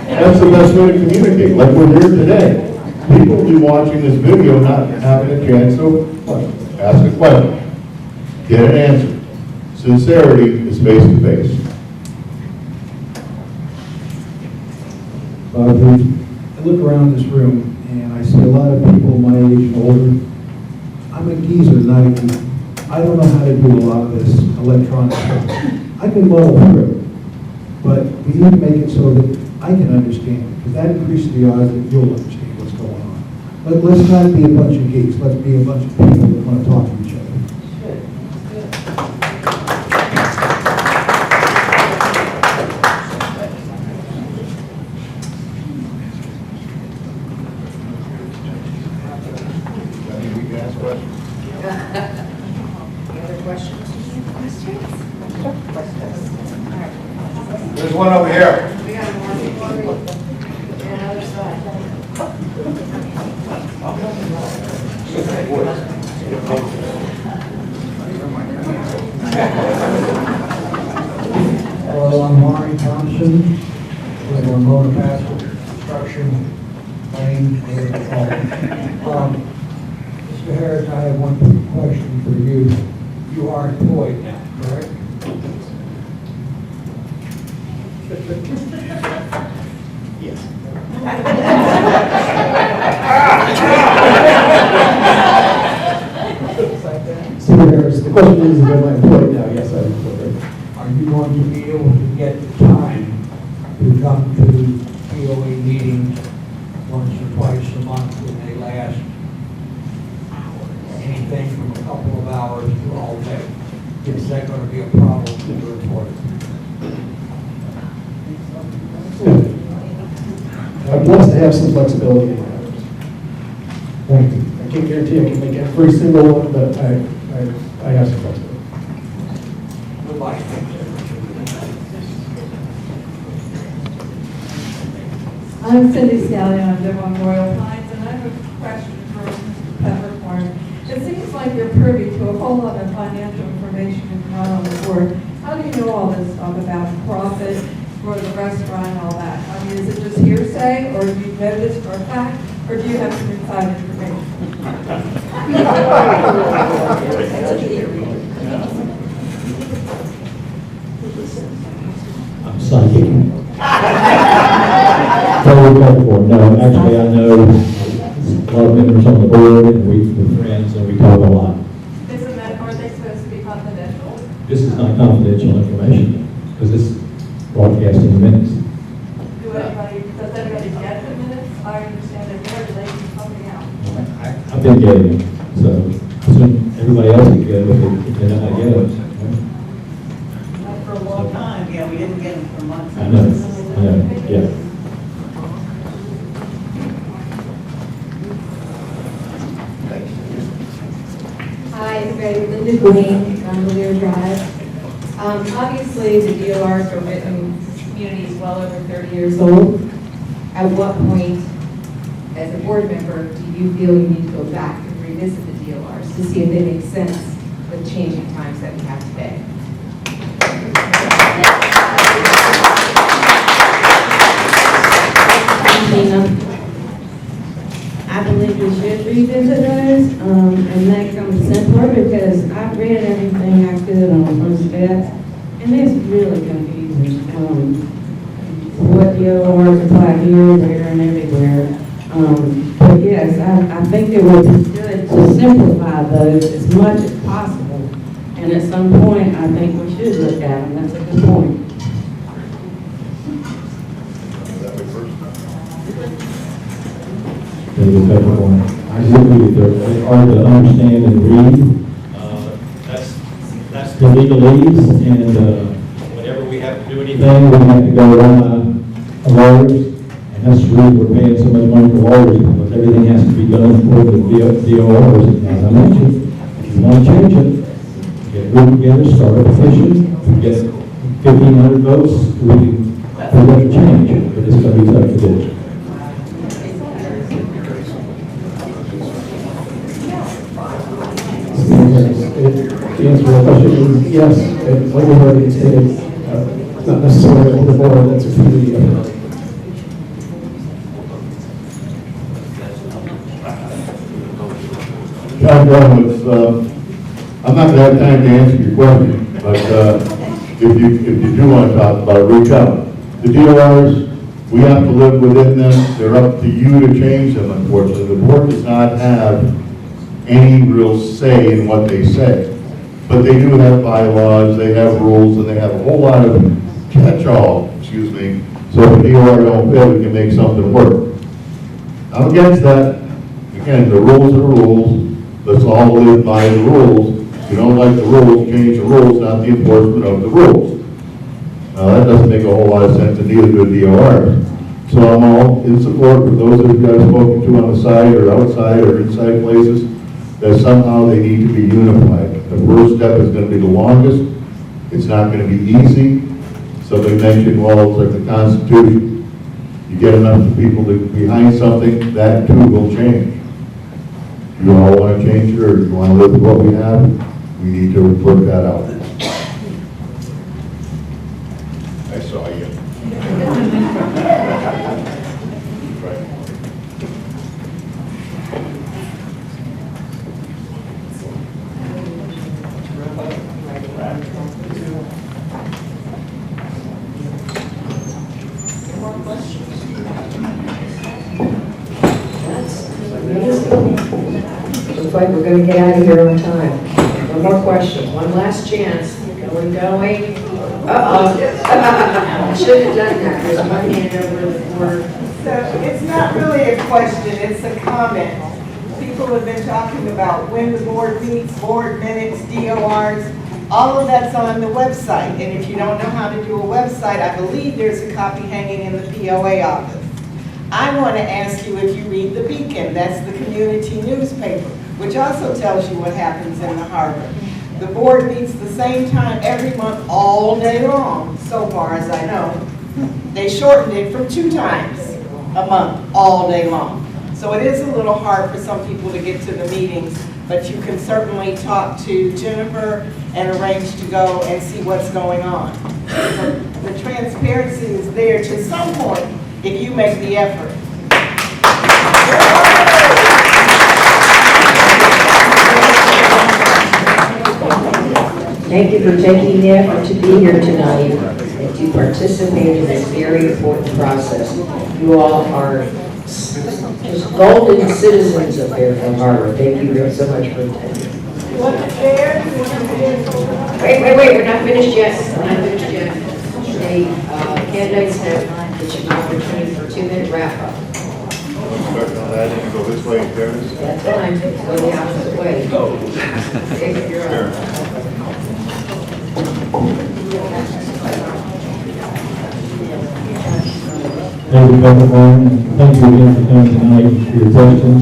That's the best way to communicate, like we're here today. People will be watching this video not having a chance to ask a question, get an answer. Sincerity is face to face. Bob, I look around this room and I see a lot of people my age and older. I'm a geezer, not a geek. I don't know how to do a lot of this electronic stuff. I can muddle through it, but we need to make it so that I can understand, because that increases the odds that you'll understand what's going on. Let's not be a bunch of geeks, let's be a bunch of people that want to talk to each other. There's one over here. Hello, I'm Maury Thompson, with Ramona Pastor Construction, Lane, Mr. Harris, I have one question for you. You are employed now, correct? Yes. Mr. Harris, the question is, am I employed now? Yes, I'm employed. Are you going to be able to get the time to come to POA meetings once or twice a month when they last anything from a couple of hours to all day? Is that going to be a problem to the report? I'd blessed to have some flexibility in that. Thank you. I can't guarantee I can make every single one, but I have some flexibility. Goodbye. I'm Cindy Scallion, I live on Royal Pines, and I have a question for Mr. Peppercorn. It seems like you're privy to a whole lot of financial information and not on the board. How do you know all this stuff about profit for the restaurant and all that? I mean, is it just hearsay, or do you know this for a fact, or do you have some inside information? I'm psychic. No, actually, I know a lot of members on the board, and we're friends, and we talk a lot. Are they supposed to be confidential? This is not confidential information, because this is broadcasting the minutes. Does anybody get the minutes? I understand they're there, do they keep coming out? I've been getting them, so I assume everybody else can get them if they're not getting them. For a long time, yeah, we didn't get them for months. I know, yeah. Hi, everybody. Linda Green, Gondolier Drive. Obviously, the DORs are written, this community is well over 30 years old. At what point, as a board member, do you feel you need to go back and revisit the DORs to see if they make sense with changing times that we have today? I believe we should revisit those and make them simpler, because I've read everything I could on those steps, and it's really confusing. What DORs apply here, there, and everywhere. But yes, I think it would be good to simplify those as much as possible, and at some point, I think we should look at them. That's a good point. David Peppercorn. I agree with you. They're hard to understand and read. That's the legalese, and whenever we have to do anything, we have to go around lawyers, and that's the reason we're paying so much money for lawyers, because everything has to be done for the DORs. As I mentioned, if you want to change it, get a group together, start a petition, we get 1,500 votes, we can put up a change, but it's going to be tough to do. To answer that question is, yes, and like we've already stated, it's not necessarily the board, that's a community effort. John Brown, I'm not going to have time to answer your question, but if you do want to talk about it, reach out. The DORs, we have to live within them. They're up to you to change them, unfortunately. The board does not have any real say in what they say. But they do have bylaws, they have rules, and they have a whole lot of catch-all, excuse me. So if the DOR don't fit, we can make something work. I'm against that. Again, the rules are rules. Let's all live by the rules. If you don't like the rules, change the rules, not the enforcement of the rules. That doesn't make a whole lot of sense, and neither do DORs. So I'm all in support of those that you guys spoken to on the side or outside or inside places, that somehow they need to be unified. The first step is going to be the longest. It's not going to be easy. Somebody mentioned, well, it's like the Constitution. You get enough people behind something, that too will change. You all want to change it, or you want to live with what we have, we need to work that out. I saw you. Looks like we're going to get out of here on time. One more question, one last chance. Going. Uh-oh. Should have done that. There's one hand over the corner. So it's not really a question, it's a comment. People have been talking about when the board meets, board minutes, DORs, all of that's on the website. And if you don't know how to do a website, I believe there's a copy hanging in the POA office. I want to ask you if you read the Beacon, that's the community newspaper, which also tells you what happens in the harbor. The board meets the same time every month, all day long, so far as I know. They shortened it from 2 times a month, all day long. So it is a little hard for some people to get to the meetings, but you can certainly talk to Jennifer and arrange to go and see what's going on. So the transparency is there to some point if you make the effort. Thank you for taking the effort to be here tonight and to participate in this very important process. You all are just golden citizens of Fairfield Harbour. Thank you very so much for attending. Wait, we're not finished yet. We're not finished yet. The candidates have an opportunity for a 2-minute wrap-up. Start on that and go this way in fairness. That's fine, go the opposite way. David, you're up. David Bern, thank you again for coming tonight, for your questions.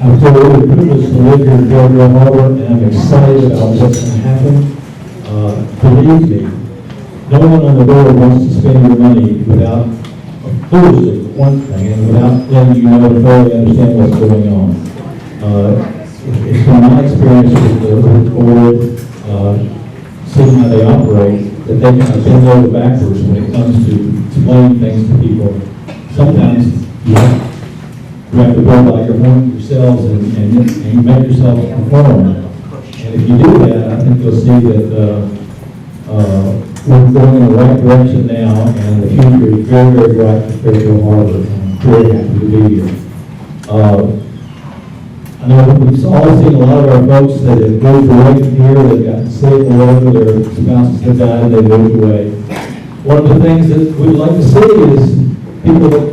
I'm so really privileged to live here in Fairfield Harbour, and I'm excited about what's going to happen. Believe me, no one on the board wants to spend your money without, foolishly, one thing, and without letting you know to thoroughly understand what's going on. It's been my experience with the board, seeing how they operate, that they kind of bend over backwards when it comes to explaining things to people. Sometimes you have to go by your horn yourselves and make yourself perform. And if you do that, I think you'll see that we're going in the right direction now, and the future is very, very bright for Fairfield Harbour. I'm very happy to be here. I know we've all seen a lot of our folks that have moved away from here, they've gotten sick or whatever, their spouses have died, they moved away. One of the things that we'd like to see is people that,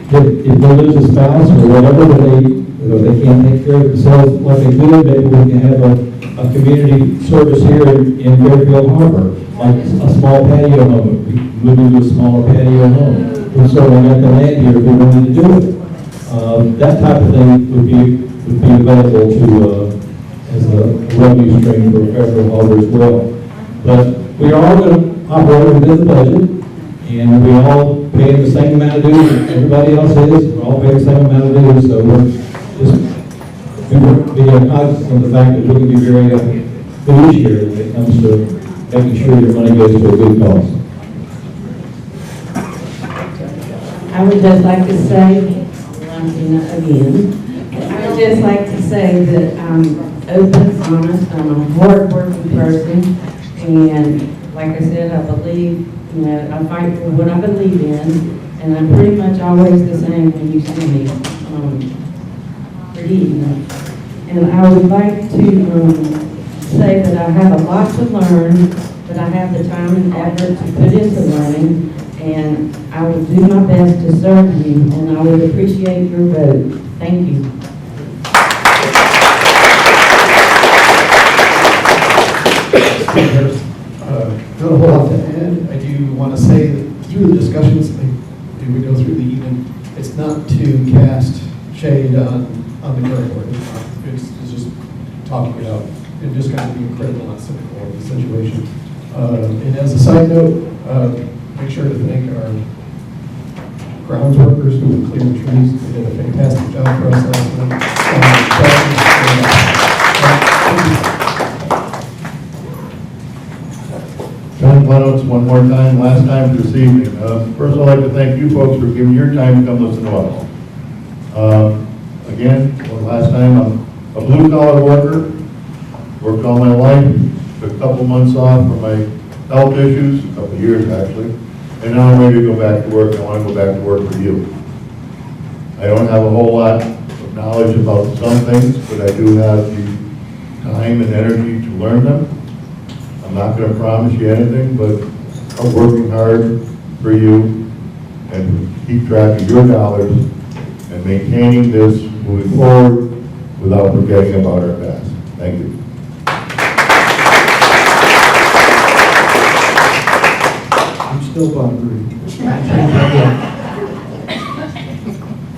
if they lose a spouse or whatever, they can't take care of themselves like they could, maybe we can have a community service here in Fairfield Harbour, like a small patio home. We move into a smaller patio home. We certainly got the land here if we wanted to do it. That type of thing would be available to as a revenue stream for Fairfield Harbour as well. But we are all going to operate within the budget, and we all pay the same amount of dues that everybody else is. We're all paying the same amount of dues, so we're just be cognizant of the fact that we can be very fiduciary when it comes to making sure your money goes to a good cause. I would just like to say, I'm Tina again, I would just like to say that I'm open, honest, I'm a hard-working person, and like I said, I believe, I fight for what I believe in, and I'm pretty much always the same when you see me, pretty evening. And I would like to say that I have a lot to learn, but I have the time and effort to put into learning, and I will do my best to serve you, and I would appreciate your vote. Thank you. Not a whole lot to add. I do want to say that through the discussions that we go through the evening, it's not to cast shade on the current board. It's just talking it out and just kind of being critical, not cynical of the situation. And as a side note, make sure to thank our grounds workers who cleared the trees. They did a fantastic job for us last night. John Lennox, one more time, last time this evening. First, I'd like to thank you folks for giving your time to come listen to us. Again, one last time, I'm a blue-collar worker, worked all my life, took a couple months off for my health issues, a couple years actually, and now I'm ready to go back to work. I want to go back to work for you. I don't have a whole lot of knowledge about some things, but I do have the time and energy to learn them. I'm not going to promise you anything, but I'm working hard for you and keep track of your dollars and maintaining this moving forward without forgetting about our past. Thank you. I'm still bothering.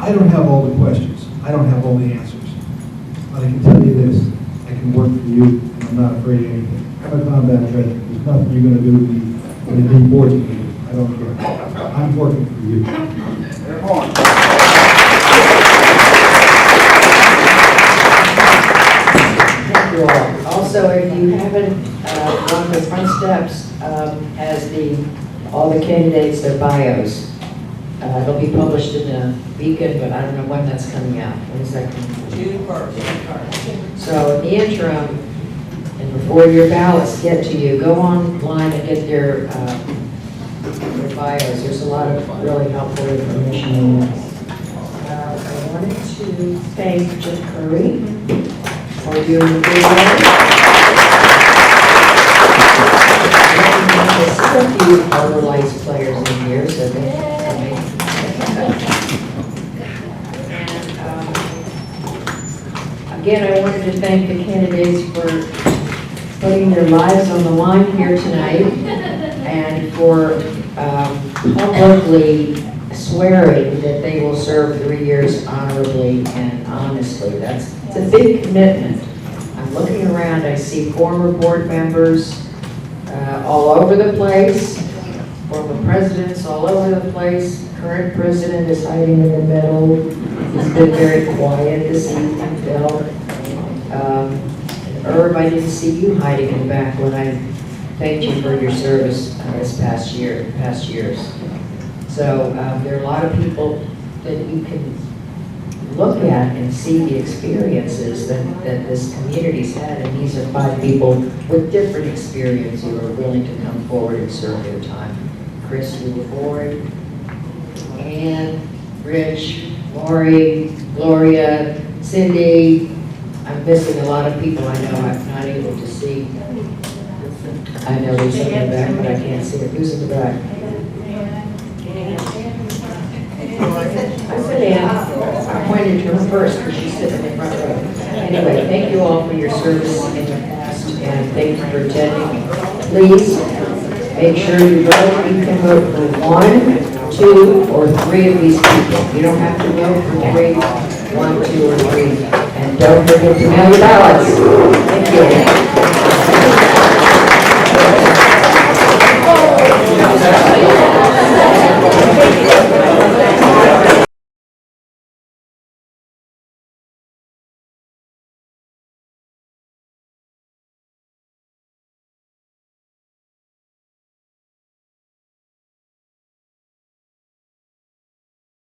I don't have all the questions. I don't have all the answers. But I can tell you this, I can work for you, and I'm not afraid of anything. I'm a combat veteran. There's nothing you're going to do to me when it reports to me. I don't care. I'm working for you. Thank you all. Also, if you haven't, one of the front steps has all the candidates, their bios. It'll be published in the Beacon, but I don't know when that's coming out. When is that coming out? June 1st. So in the interim, and before your ballots get to you, go online and get their bios. There's a lot of really helpful information in there. I wanted to thank Jim Curry for doing the good work. There's still a few Harbor Lights players in here, so again, I wanted to thank the candidates for putting their lives on the line here tonight and for publicly swearing that they will serve 3 years honorably and honestly. It's a big commitment. I'm looking around, I see former board members all over the place, former presidents all over the place. Current president is hiding in the middle. He's been very quiet this evening, Bill. Herb, I didn't see you hiding in the back when I thanked you for your service this past years. So there are a lot of people that you can look at and see the experiences that this community's had, and these are 5 people with different experience who are willing to come forward and serve their time. Chris, you were Boyd, Ann, Rich, Lori, Gloria, Cindy. I'm missing a lot of people I know I'm not able to see. I know there's some in the back, but I can't see it. Who's in the back? I said Ann. I pointed to her first because she's sitting in the front row. Anyway, thank you all for your service in the past, and thank you for attending. Please make sure you vote. You can vote for 1, 2, or 3 of these people. You don't have to vote for 3, 1, 2, or 3. And don't forget to mail your ballots. Thank you.